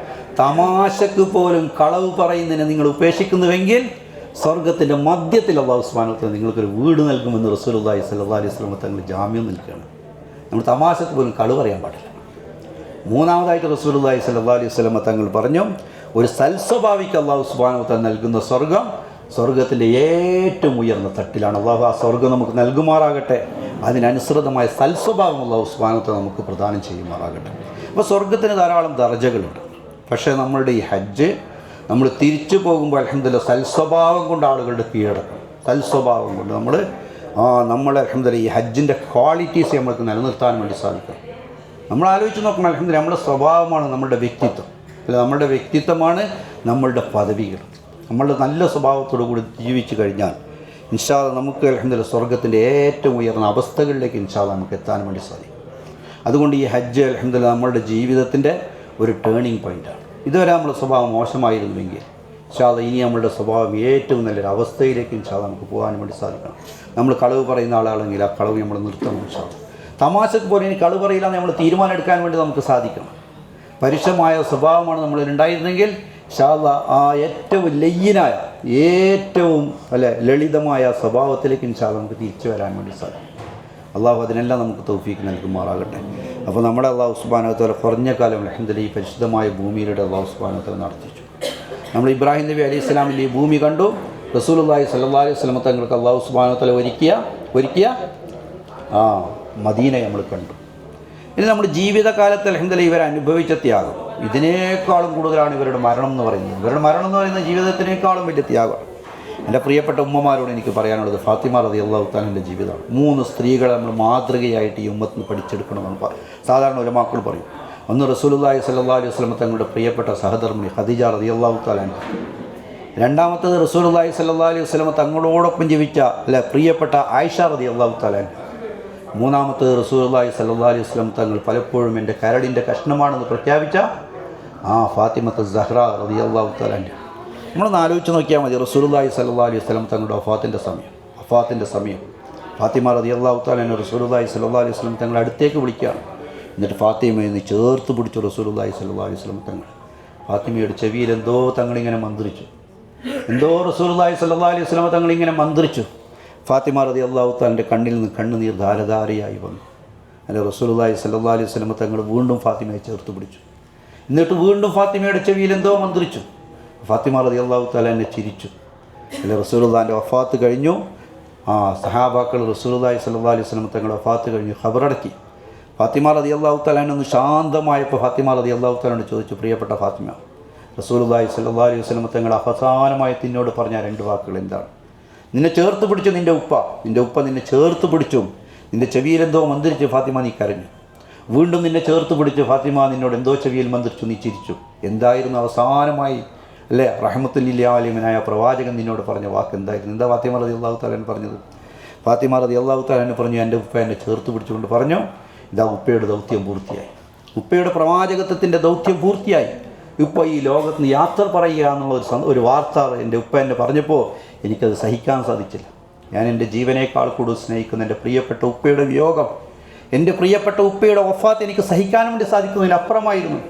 തമാശക്ക് പോലും കളവ് പറയുന്നതിനെ നിങ്ങൾ ഉപേക്ഷിക്കുന്നുവെങ്കിൽ സ്വർഗ്ഗത്തിൻ്റെ മധ്യത്തിൽ അള്ളാഹു സുബ്ഹാനഹു വ തആല നിങ്ങൾക്കൊരു വീട് നൽകുമെന്ന് റസൂലുള്ളാഹി സ്വല്ലല്ലാഹു അലൈഹി വസല്ലം തങ്ങൾ ജാമ്യം നിൽക്കുകയാണ്. നമ്മൾ തമാശക്ക് പോലും കളവ് പറയാൻ പാടില്ല. മൂന്നാമതായിട്ട് റസൂലുള്ളാഹി സ്വല്ലല്ലാഹു അലൈഹി വസല്ലം തങ്ങൾ പറഞ്ഞു, ഒരു സൽസ്വഭാവിക്ക് അള്ളാഹു സുബ്ഹാനഹു വ തആല നൽകുന്ന സ്വർഗ്ഗത്തിൻ്റെ ഏറ്റവും ഉയർന്ന തട്ടിലാണ്. അള്ളാഹു ആ സ്വർഗ്ഗം നമുക്ക് നൽകുമാറാകട്ടെ. അതിനനുസൃതമായ സൽസ്വഭാവം അള്ളാഹു സുബ്ഹാനഹു വ തആല നമുക്ക് പ്രദാനം ചെയ്യുമാറാകട്ടെ. അപ്പോൾ സ്വർഗ്ഗത്തിന് ധാരാളം ദർജകളുണ്ട്. പക്ഷേ നമ്മളുടെ ഈ ഹജ്ജ് നമ്മൾ തിരിച്ചു പോകുമ്പോൾ അൽഹംദുലില്ലാഹ് സൽസ്വഭാവം കൊണ്ട് ആളുകളുടെ കീഴടക്കും. സൽസ്വഭാവം കൊണ്ട് നമ്മൾ അൽഹംദുലില്ലാഹ് ഈ ഹജ്ജിൻ്റെ ക്വാളിറ്റീസ് നമ്മൾക്ക് നിലനിർത്താൻ വേണ്ടി സാധിക്കും. നമ്മൾ ആലോചിച്ച് നോക്കണം, അൽഹംദുലില്ലാഹ് നമ്മുടെ സ്വഭാവമാണ് നമ്മളുടെ വ്യക്തിത്വം, അല്ല നമ്മുടെ വ്യക്തിത്വമാണ് നമ്മളുടെ പദവികൾ. നമ്മളുടെ നല്ല സ്വഭാവത്തോടു കൂടി ജീവിച്ചു കഴിഞ്ഞാൽ ഇൻഷാ അല്ലാഹ് നമുക്ക് അൽഹംദുലില്ലാഹ് സ്വർഗ്ഗത്തിൻ്റെ ഏറ്റവും ഉയർന്ന അവസ്ഥകളിലേക്ക് ഇൻഷാ അല്ലാഹ് നമുക്ക് എത്താൻ വേണ്ടി സാധിക്കും. അതുകൊണ്ട് ഈ ഹജ്ജ് അൽഹംദുലില്ലാഹ് നമ്മളുടെ ജീവിതത്തിൻ്റെ ഒരു ടേണിംഗ് പോയിൻ്റാണ്. ഇതുവരെ നമ്മുടെ സ്വഭാവം മോശമായിരുന്നുവെങ്കിൽ ഇൻഷാ അല്ലാഹ് ഇനി നമ്മളുടെ സ്വഭാവം ഏറ്റവും നല്ലൊരു അവസ്ഥയിലേക്ക് ഇൻഷാ അല്ലാഹ് നമുക്ക് പോകാൻ വേണ്ടി സാധിക്കണം. നമ്മൾ കളവ് പറയുന്ന ആളാണെങ്കിൽ ആ കളവ് നമ്മൾ നിർത്തണം ഇൻഷാ അല്ലാഹ്. തമാശക്ക് പോലെ ഇനി കളവ് പറയില്ല എന്ന് നമ്മൾ തീരുമാനം എടുക്കാൻ വേണ്ടി നമുക്ക് സാധിക്കണം. പരുഷമായ സ്വഭാവമാണ് നമ്മളിൽ ഉണ്ടായിരുന്നെങ്കിൽ ഇൻഷാ അല്ലാഹ് ആ ഏറ്റവും ലയ്യനായ ഏറ്റവും ലളിതമായ സ്വഭാവത്തിലേക്ക് ഇൻഷാ അല്ലാഹ് നമുക്ക് തിരിച്ചു വരാൻ വേണ്ടി സാധിക്കും. അള്ളാഹു അതിനെല്ലാം നമുക്ക് തൗഫീക്ക് നൽകുമാറാകട്ടെ. അപ്പോൾ നമ്മുടെ അള്ളാഹു സുബ്ഹാനഹു വ തആല കുറഞ്ഞ കാലം അൽഹംദുലില്ലാഹ് ഈ പരിശുദ്ധമായ ഭൂമിയിലൂടെ അള്ളാഹു സുബ്ഹാനഹു വ തആല നടത്തിച്ചു. നമ്മൾ ഇബ്രാഹിം നബി അലൈഹി സ്വലാമിൻ്റെ ഈ ഭൂമി കണ്ടു. റസൂലുള്ളാഹി സ്വല്ലല്ലാഹു അലൈഹി വസല്ലം തങ്ങൾക്ക് അള്ളാഹു സുബ്ഹാനഹു വ തആല ഒരുക്കിയ മദീന നമ്മൾ കണ്ടു. ഇനി നമ്മുടെ ജീവിതകാലത്ത് അൽഹംദുലില്ലാഹ് ഇവർ അനുഭവിച്ച ത്യാഗം ഇതിനേക്കാളും കൂടുതലാണ് ഇവരുടെ മരണം എന്ന് പറയുന്നത്. ഇവരുടെ മരണം എന്ന് പറയുന്നത് ജീവിതത്തിനേക്കാളും വലിയ ത്യാഗമാണ്. എൻ്റെ പ്രിയപ്പെട്ട ഉമ്മമാരോട് എനിക്ക് പറയാനുള്ളത് ഫാത്തിമ റളിയല്ലാഹു തആലയുടെ ജീവിതമാണ്. 3 സ്ത്രീകളെ നമ്മൾ മാതൃകയായിട്ട് ഈ ഉമ്മത്തിന് പഠിച്ചെടുക്കണമെന്ന് സാധാരണ ഉലമാക്കൾ പറയും. ഒന്ന് റസൂലുള്ളാഹി സ്വല്ലല്ലാഹു അലൈഹി വസല്ലം തങ്ങളുടെ പ്രിയപ്പെട്ട സഹധർമ്മിണി ഖദീജ റളിയല്ലാഹു തആല. രണ്ടാമത്തേത് റസൂലുള്ളാഹി സ്വല്ലല്ലാഹു അലൈഹി വസല്ലം തങ്ങളോടൊപ്പം ജീവിച്ച പ്രിയപ്പെട്ട ആയിഷ റളിയല്ലാഹു തആല. മൂന്നാമത്തേത് റസൂലുള്ളാഹി സ്വല്ലല്ലാഹു അലൈഹി വസല്ലം തങ്ങൾ പലപ്പോഴും എൻ്റെ കരടിൻ്റെ കഷ്ണമാണെന്ന് പ്രഖ്യാപിച്ച ഫാത്തിമത്ത് സഹ്റ റളിയല്ലാഹു തആല. നമ്മളൊന്ന് ആലോചിച്ച് നോക്കിയാൽ മതി. റസൂലുള്ളാഹി സ്വല്ലല്ലാഹു അലൈഹി വസല്ലം തങ്ങളുടെ വഫാത്തിൻ്റെ സമയം ഫാത്തിമ റളിയല്ലാഹു തആല റസൂലുള്ളാഹി സ്വല്ലല്ലാഹു അലൈഹി വസല്ലം തങ്ങളെ അടുത്തേക്ക് വിളിക്കുകയാണ്. എന്നിട്ട് ഫാത്തിമയെ ചേർത്ത് പിടിച്ചു റസൂലുള്ളാഹി സ്വല്ലല്ലാഹു അലൈഹി വസല്ലം തങ്ങൾ. ഫാത്തിമയുടെ ചെവിയിൽ എന്തോ തങ്ങളിങ്ങനെ മന്ത്രിച്ചു, എന്തോ റസൂലുള്ളാഹി സ്വല്ലല്ലാഹു അലൈഹി വസല്ലം തങ്ങളിങ്ങനെ മന്ത്രിച്ചു. ഫാത്തിമ റളിയല്ലാഹു തആലയുടെ കണ്ണിൽ നിന്ന് കണ്ണുനീർ ധാരധാരയായി വന്നു. അല്ല റസൂലുള്ളാഹി സ്വല്ലല്ലാഹു അലൈഹി വസല്ലം തങ്ങൾ വീണ്ടും ഫാത്തിമയെ ചേർത്ത് പിടിച്ചു. എന്നിട്ട് വീണ്ടും ഫാത്തിമയുടെ ചെവിയിൽ എന്തോ മന്ത്രിച്ചു. ഫാത്തിമ റളിയല്ലാഹു തആല എന്നെ ചിരിച്ചു. അല്ല റസൂലുള്ളാഹിൻ്റെ വഫാത്ത് കഴിഞ്ഞു. സഹാബാക്കൾ റസൂലുള്ളാഹി സ്വല്ലല്ലാഹു അലൈഹി വസല്ലം തങ്ങളുടെ വഫാത്ത് കഴിഞ്ഞു ഖബറടക്കി. ഫാത്തിമ റളിയല്ലാഹു തആല ഒന്ന് ശാന്തമായപ്പോൾ ഫാത്തിമ റളിയല്ലാഹു തആലയോട് ചോദിച്ചു, പ്രിയപ്പെട്ട ഫാത്തിമ, റസൂലുള്ളാഹി സ്വല്ലല്ലാഹു അലൈഹി വസല്ലം തങ്ങൾ അവസാനമായി നിന്നോട് പറഞ്ഞ 2 വാക്കുകൾ എന്താണ്? നിന്നെ ചേർത്ത് പിടിച്ചു നിൻ്റെ ഉപ്പ നിന്നെ ചേർത്ത് പിടിച്ചു. നിൻ്റെ ചെവിയിലെന്തോ മന്ത്രിച്ചു ഫാത്തിമ, നീ കരഞ്ഞു. വീണ്ടും നിന്നെ ചേർത്ത് പിടിച്ചു ഫാത്തിമ, നിന്നോട് എന്തോ ചെവിയിൽ മന്ത്രിച്ചു, നീ ചിരിച്ചു. എന്തായിരുന്നു അവസാനമായി റഹ്മത്തുൽ ലിൽ ആലമീനായ പ്രവാചകൻ നിന്നോട് പറഞ്ഞ വാക്ക് എന്തായിരുന്നു? എന്താ ഫാത്തിമ റളിയല്ലാഹു തആല പറഞ്ഞത്? ഫാത്തിമ റളിയല്ലാഹു തആല പറഞ്ഞു, എൻ്റെ ഉപ്പ എന്നെ ചേർത്ത് പിടിച്ചുകൊണ്ട് പറഞ്ഞു, ഇതാ ഉപ്പയുടെ ദൗത്യം പൂർത്തിയായി, ഉപ്പയുടെ പ്രവാചകത്വത്തിൻ്റെ ദൗത്യം പൂർത്തിയായി. ഉപ്പ ഈ ലോകത്ത് നിന്ന് യാത്ര പറയുക എന്നുള്ള ഒരു വാർത്ത എൻ്റെ ഉപ്പ എന്നെ പറഞ്ഞപ്പോൾ എനിക്കത് സഹിക്കാൻ സാധിച്ചില്ല. ഞാൻ എൻ്റെ ജീവനേക്കാൾ കൂടുതൽ സ്നേഹിക്കുന്ന എൻ്റെ പ്രിയപ്പെട്ട ഉപ്പയുടെ വിയോഗം, എൻ്റെ പ്രിയപ്പെട്ട ഉപ്പയുടെ വഫാത്ത് എനിക്ക് സഹിക്കാൻ വേണ്ടി സാധിക്കുന്നതിനപ്പുറമായിരുന്നു.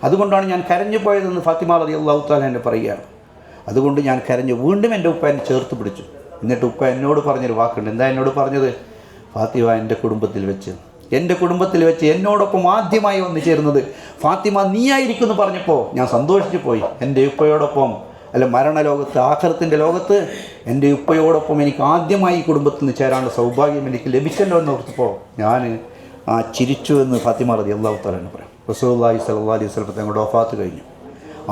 അതുകൊണ്ടാണ് ഞാൻ കരഞ്ഞു പോയതെന്ന് ഫാത്തിമ റളിയല്ലാഹു തആല എന്നെ പറയുകയാണ്. അതുകൊണ്ട് ഞാൻ കരഞ്ഞു. വീണ്ടും എൻ്റെ ഉപ്പ എന്നെ ചേർത്ത് പിടിച്ചു. എന്നിട്ട് ഉപ്പ എന്നോട് പറഞ്ഞൊരു വാക്കുണ്ട്. എന്താ എന്നോട് പറഞ്ഞത്? ഫാത്തിമ, എൻ്റെ കുടുംബത്തിൽ വെച്ച് എന്നോടൊപ്പം ആദ്യമായി വന്നു ചേർന്നത് ഫാത്തിമ നീയായിരിക്കും എന്ന് പറഞ്ഞപ്പോൾ ഞാൻ സന്തോഷിച്ചു പോയി. എൻ്റെ ഉപ്പയോടൊപ്പം മരണലോകത്ത് ആഖിറത്തിൻ്റെ ലോകത്ത് എൻ്റെ ഉപ്പയോടൊപ്പം എനിക്ക് ആദ്യമായി ഈ കുടുംബത്തിൽ നിന്ന് ചേരാനുള്ള സൗഭാഗ്യം എനിക്ക് ലഭിച്ചല്ലോ എന്ന് ഓർത്തപ്പോൾ ഞാൻ ചിരിച്ചു എന്ന് ഫാത്തിമ റളിയല്ലാഹു തആല പറയും. റസൂലുള്ളാഹി സ്വല്ലല്ലാഹു അലൈഹി വസല്ലം തങ്ങളുടെ വഫാത്ത് കഴിഞ്ഞു.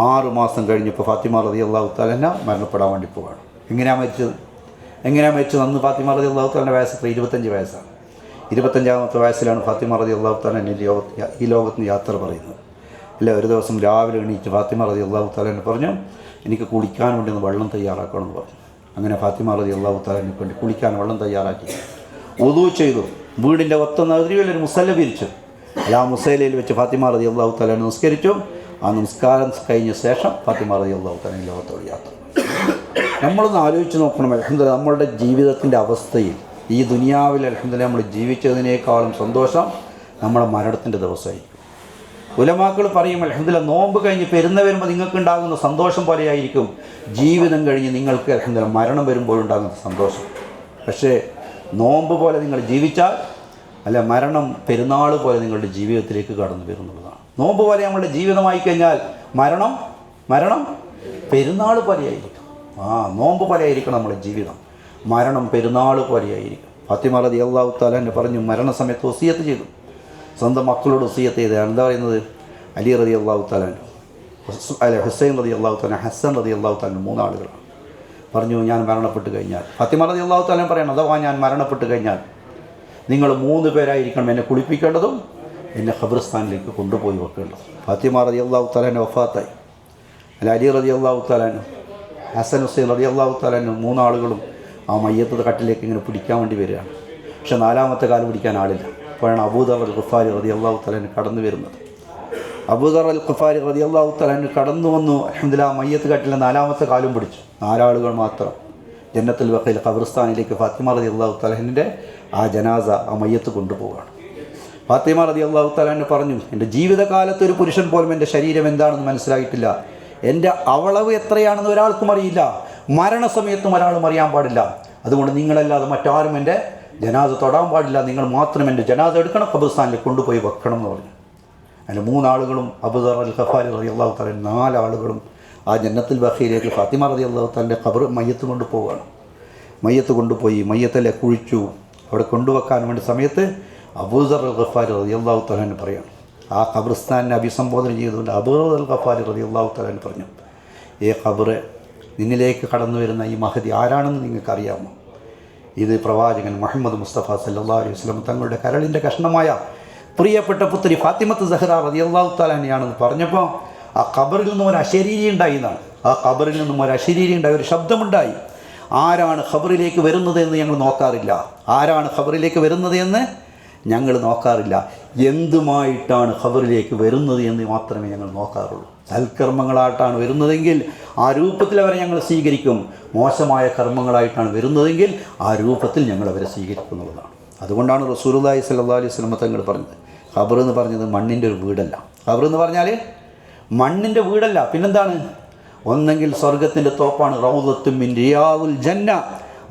6 മാസം കഴിഞ്ഞപ്പോൾ ഫാത്തിമ റളിയല്ലാഹു തആല മരണപ്പെടാൻ വേണ്ടി പോവാണ്. എങ്ങനെയാണ് മരിച്ചത്? അന്ന് ഫാത്തിമ റളിയല്ലാഹു തആലയുടെ വയസ്സ് 25 വയസ്സാണ്. 25ാമത്തെ വയസ്സിലാണ് ഫാത്തിമ റളിയല്ലാഹു തആല ഈ ലോകത്ത് നിന്ന് യാത്ര പറയുന്നത്. ഒരു ദിവസം രാവിലെ എണീറ്റ് ഫാത്തിമ റളിയല്ലാഹു തആല പറഞ്ഞു, എനിക്ക് കുളിക്കാൻ വേണ്ടി ഒന്ന് വെള്ളം തയ്യാറാക്കണമെന്ന് പറഞ്ഞു. അങ്ങനെ ഫാത്തിമ റളിയല്ലാഹു തആലയ്ക്ക് വേണ്ടി കുളിക്കാൻ വെള്ളം തയ്യാറാക്കി വുളൂ ചെയ്തു. വീടിൻ്റെ ഒത്തനതിരിയിൽ ഒരു മുസല്ല പിരിച്ചു. ആ മുസല്ലയിൽ വെച്ച് ഫാത്തിമ റളിയല്ലാഹു തആല നിസ്കരിച്ചു. ആ നമസ്കാരം കഴിഞ്ഞ ശേഷം ഫാത്തിമ റളിയല്ലാഹു തആല ലോകത്തോട് യാത്ര. നമ്മളൊന്ന് ആലോചിച്ച് നോക്കണം. അൽഹംദുലില്ലാഹ് നമ്മളുടെ ജീവിതത്തിൻ്റെ അവസ്ഥയിൽ ഈ ദുനിയാവിൽ അൽഹംദുലില്ലാഹ് നമ്മൾ ജീവിച്ചതിനേക്കാളും സന്തോഷം നമ്മുടെ മരണത്തിൻ്റെ ദിവസമായിരിക്കും. ഉലമാക്കൾ പറയും അൽഹംദുലില്ലാഹ് നോമ്പ് കഴിഞ്ഞ് പെരുന്ന വരുമ്പോൾ നിങ്ങൾക്കുണ്ടാകുന്ന സന്തോഷം പോലെയായിരിക്കും ജീവിതം കഴിഞ്ഞ് നിങ്ങൾക്ക് അൽഹംദുലില്ലാഹ് മരണം വരുമ്പോഴുണ്ടാകുന്ന സന്തോഷം. പക്ഷേ നോമ്പ് പോലെ നിങ്ങൾ ജീവിച്ചാൽ അല്ല മരണം പെരുന്നാൾ പോലെ നിങ്ങളുടെ ജീവിതത്തിലേക്ക് കടന്നു വരുന്നുള്ളതാണ്. നോമ്പ് പോലെ നമ്മളുടെ ജീവിതമായി കഴിഞ്ഞാൽ മരണം പെരുന്നാൾ പോലെയായിരിക്കും. നോമ്പ് പോലെ ആയിരിക്കണം നമ്മുടെ ജീവിതം, മരണം പെരുന്നാൾ പോലെയായിരിക്കും. ഫാത്തിമ റളിയല്ലാഹു തആല അൻഹ പറഞ്ഞു, മരണസമയത്ത് വസിയത്ത് ചെയ്തു, സ്വന്തം മക്കളോട് വസിയത്ത് ചെയ്തതാണ്. എന്താ പറയുന്നത്? അലി റളിയല്ലാഹു തആല ഹുസൈൻ റളിയല്ലാഹു തആല ഹസൻ റളിയല്ലാഹു തആല 3 ആളുകൾ പറഞ്ഞു, ഞാൻ മരണപ്പെട്ട് കഴിഞ്ഞാൽ, ഫാത്തിമ റളിയല്ലാഹു തആല പറയണം, അഥവാ ഞാൻ മരണപ്പെട്ട് കഴിഞ്ഞാൽ നിങ്ങൾ 3 പേരായിരിക്കണം എന്നെ കുളിപ്പിക്കേണ്ടതും എന്നെ ഖബർസ്ഥാനിലേക്ക് കൊണ്ടുപോയി വെക്കേണ്ടതും. ഫാത്തിമ റളിയല്ലാഹു തആല വഫാത്തായി. അലി റളിയല്ലാഹു തആല ഹസൻ ഹുസൈൻ റളിയല്ലാഹു തആല 3 ആളുകളും ആ മയ്യത്ത് കട്ടിലേക്ക് ഇങ്ങനെ പിടിക്കാൻ വേണ്ടി വരികയാണ്. പക്ഷെ 4ാമത്തെ കാല് പിടിക്കാൻ ആളില്ല. അപ്പോഴാണ് അബൂദർ അൽ ഖിഫാരി റളിയല്ലാഹു തആല കടന്നു വരുന്നത്. അബൂദർ അൽ ഖിഫാരി റളിയല്ലാഹു തആല കടന്നു വന്നു. അൽഹംദുലില്ലാഹ് മയ്യത്ത് കട്ടിലെ 4ാമത്തെ കാലും പിടിച്ചു. 4 ആളുകൾ മാത്രം ജന്നത്തുൽ ബഖീൽ ഖബർസ്ഥാനിലേക്ക് ഫാത്തിമ റളിയല്ലാഹു തആലയുടെ ആ ജനാസ ആ മയ്യത്ത് കൊണ്ടുപോവുകയാണ്. ഫാത്തിമ റളിയല്ലാഹു തആല പറഞ്ഞു, എൻ്റെ ജീവിതകാലത്ത് ഒരു പുരുഷൻ പോലും എൻ്റെ ശരീരം എന്താണെന്ന് മനസ്സിലായിട്ടില്ല, എൻ്റെ അവളവ് എത്രയാണെന്ന് ഒരാൾക്കും അറിയില്ല, മരണസമയത്തും ഒരാളും അറിയാൻ പാടില്ല. അതുകൊണ്ട് നിങ്ങളല്ലാതെ മറ്റാരും എൻ്റെ ജനാസ തൊടാൻ പാടില്ല, നിങ്ങൾ മാത്രം എൻ്റെ ജനാസ എടുക്കണം, ഖബർസ്ഥാനിലേക്ക് കൊണ്ടുപോയി വെക്കണം എന്ന് പറഞ്ഞു. അതിന് 3 ആളുകളും അബൂദർ അൽ ഖിഫാരി റളിയല്ലാഹു തആല 4 ആളുകളും ആ ജന്നത്തുൽ ബഖീലേക്ക് ഫാത്തിമ റളിയല്ലാഹു തആലയുടെ ഖബർ മയ്യത്ത് കൊണ്ടുപോവുകയാണ്. മയ്യത്ത് കൊണ്ടുപോയി മയ്യത്തിലെ കുഴിച്ചു. അവിടെ കൊണ്ടുവെക്കാൻ വേണ്ടി സമയത്ത് അബൂദർ അൽ ഖിഫാരി റളിയല്ലാഹു തആല പറയാണ്, ആ ഖബർസ്ഥാനെ അഭിസംബോധന ചെയ്തുകൊണ്ട് അബൂദർ അൽ ഖിഫാരി റളിയല്ലാഹു തആല പറഞ്ഞു, ഖബറ് നിന്നിലേക്ക് കടന്നു വരുന്ന ഈ മഹദി ആരാണെന്ന് നിങ്ങൾക്കറിയാമോ? ഇത് പ്രവാചകൻ മുഹമ്മദ് മുസ്തഫ സല്ലല്ലാഹു അലൈഹി വസല്ലം തങ്ങളുടെ കരളിൻ്റെ കഷ്ണമായ പ്രിയപ്പെട്ട പുത്രി ഫാത്തിമത്ത് സഹ്റ റളിയല്ലാഹു തആല ആണെന്ന് പറഞ്ഞപ്പോൾ ആ ഖബറിൽ നിന്നും ഒരു അശരീരി ഉണ്ടായി എന്നാണ്. ആ ഖബറിൽ നിന്നും ഒരു അശരീരി ഉണ്ടായി, ഒരു ശബ്ദമുണ്ടായി. ആരാണ് ഖബറിലേക്ക് വരുന്നത് എന്ന് ഞങ്ങൾ നോക്കാറില്ല, ആരാണ് ഖബറിലേക്ക് വരുന്നത് എന്ന് ഞങ്ങൾ നോക്കാറില്ല, എന്തുമായിട്ടാണ് ഖബറിലേക്ക് വരുന്നത് എന്ന് മാത്രമേ ഞങ്ങൾ നോക്കാറുള്ളൂ. സൽക്കർമ്മങ്ങളായിട്ടാണ് വരുന്നതെങ്കിൽ ആ രൂപത്തിൽ അവരെ ഞങ്ങൾ സ്വീകരിക്കും, മോശമായ കർമ്മങ്ങളായിട്ടാണ് വരുന്നതെങ്കിൽ ആ രൂപത്തിൽ ഞങ്ങൾ അവരെ സ്വീകരിക്കുന്നുള്ളതാണ്. അതുകൊണ്ടാണ് റസൂലുള്ളാഹി സ്വല്ലല്ലാഹു അലൈഹി വസല്ലം തങ്ങൾ പറഞ്ഞത്, ഖബർ എന്ന് പറഞ്ഞത് മണ്ണിൻ്റെ ഒരു വീടല്ല. ഖബർ എന്ന് പറഞ്ഞാൽ മണ്ണിൻ്റെ വീടല്ല, പിന്നെന്താണ്? ഒന്നെങ്കിൽ സ്വർഗത്തിൻ്റെ തോപ്പാണ്, റൗളത്തുൻ മിൻ റിയാദുൽ ജന്ന,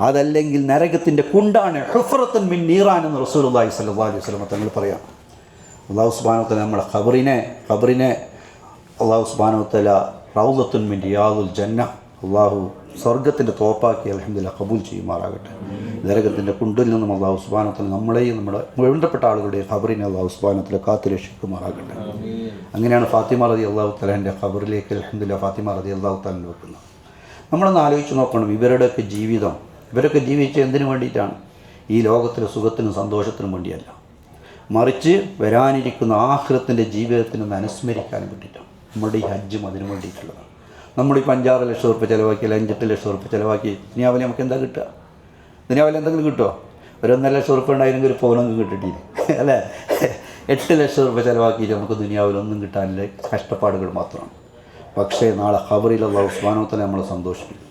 അതല്ലെങ്കിൽ നരകത്തിൻ്റെ കുണ്ടാണ്, ഹുഫ്റത്തുൻ മിൻ നീറാൻ എന്ന് റസൂലുള്ളാഹി സ്വല്ലല്ലാഹു അലൈഹി വസല്ലം തങ്ങൾ പറയാം. അല്ലാഹു സുബ്ഹാനഹു വ തആല നമ്മുടെ ഖബറിനെ അല്ലാഹു സുബ്ഹാനഹു വ തആല റൗളത്തുൻ മിൻ റിയാദുൽ ജന്ന, അല്ലാഹു സ്വർഗത്തിൻ്റെ തോപ്പാക്കി അൽഹംദുലില്ലാഹ് കബൂൽ ചെയ്യുമാറാകട്ടെ. നരകത്തിൻ്റെ കുണ്ടിൽ നിന്നും അല്ലാഹു സുബ്ഹാനഹു വ തആല നമ്മളെയും നമ്മുടെ വേണ്ടപ്പെട്ട ആളുകളുടെ ഖബറിനെ അല്ലാഹു സുബ്ഹാനഹു വ തആല കാത്തു രക്ഷിക്കുമാറാകട്ടെ. അങ്ങനെയാണ് ഫാത്തിമ റളിയല്ലാഹു തആലയുടെ ഖബറിലേക്ക് അൽഹംദുലില്ലാഹ് ഫാത്തിമ റളിയല്ലാഹു തആല വെക്കുന്നത്. നമ്മളൊന്ന് ആലോചിച്ച് നോക്കണം, ഇവരുടെയൊക്കെ ജീവിതം, ഇവരൊക്കെ ജീവിച്ച എന്തിനു വേണ്ടിയിട്ടാണ്? ഈ ലോകത്തിലെ സുഖത്തിനും സന്തോഷത്തിനും വേണ്ടിയല്ല, മറിച്ച് വരാനിരിക്കുന്ന ആഖിറത്തിൻ്റെ ജീവിതത്തിനൊന്ന് അനുസ്മരിക്കാൻ വേണ്ടിയിട്ടാണ്. നമ്മുടെ ഈ ഹജ്ജും അതിനു വേണ്ടിയിട്ടുള്ളതാണ്. നമ്മളിപ്പോൾ 5-6 ലക്ഷം ഉറുപ്പ്യ ചിലവാക്കി, അല്ലെങ്കിൽ 5-8 ലക്ഷം ഉറുപ്പ്യ ചിലവാക്കി ദുനിയാവിൽ നമുക്ക് എന്താ കിട്ടുക? ദുനിയാവിൽ എന്തെങ്കിലും കിട്ടുമോ? ഒരു 1.5 ലക്ഷം ഉറുപ്പ്യ ഉണ്ടായിരുന്നെങ്കിൽ ഒരു പൗനൊന്നും കിട്ടിയിട്ടില്ല അല്ലേ? 8 ലക്ഷം ഉറുപ്പ്യ ചിലവാക്കിയിട്ട് നമുക്ക് ദുനിയാവിലൊന്നും കിട്ടാനില്ല, കഷ്ടപ്പാടുകൾ മാത്രമാണ്. പക്ഷേ നാളെ ഖബറിൽ അല്ലാഹു സുബ്ഹാനഹു വ തആല നമ്മളെ സന്തോഷിപ്പിക്കും.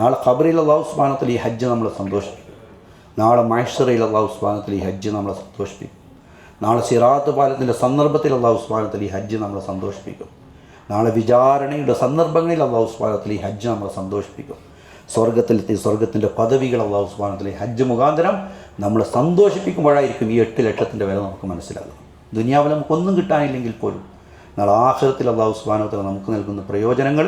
നാളെ ഖബറിൽ അല്ലാഹു സുബ്ഹാനഹു വ തആല ഈ ഹജ്ജ് നമ്മളെ സന്തോഷിപ്പിക്കും. നാളെ മഹ്ശറിൽ അല്ലാഹു സുബ്ഹാനഹു വ തആല ഈ ഹജ്ജ് നമ്മളെ സന്തോഷിപ്പിക്കും. നാളെ സിറാത്ത് പാലത്തിൻ്റെ സന്ദർഭത്തിൽ അല്ലാഹു സുബ്ഹാനഹു വ തആല ഈ ഹജ്ജ് നമ്മളെ സന്തോഷിപ്പിക്കും. നാളെ വിചാരണയുടെ സന്ദർഭങ്ങളിൽ അല്ലാഹു സുബ്ഹാനഹു വ തആല ഈ ഹജ്ജ് നമ്മളെ സന്തോഷിപ്പിക്കും. സ്വർഗത്തിലെത്തി സ്വർഗത്തിൻ്റെ പദവികൾ അല്ലാഹു സുബ്ഹാനഹു വ തആല ഈ ഹജ്ജ് മുഖാന്തരം നമ്മളെ സന്തോഷിപ്പിക്കുമ്പോഴായിരിക്കും ഈ 8 ലക്ഷത്തിൻ്റെ വില നമുക്ക് മനസ്സിലാകും. ദുനിയാവിൽ നമുക്കൊന്നും കിട്ടാനില്ലെങ്കിൽ പോലും നാളെ ആഖിറത്തിൽ അല്ലാഹു സുബ്ഹാനഹു വ തആല നമുക്ക് നൽകുന്ന പ്രയോജനങ്ങൾ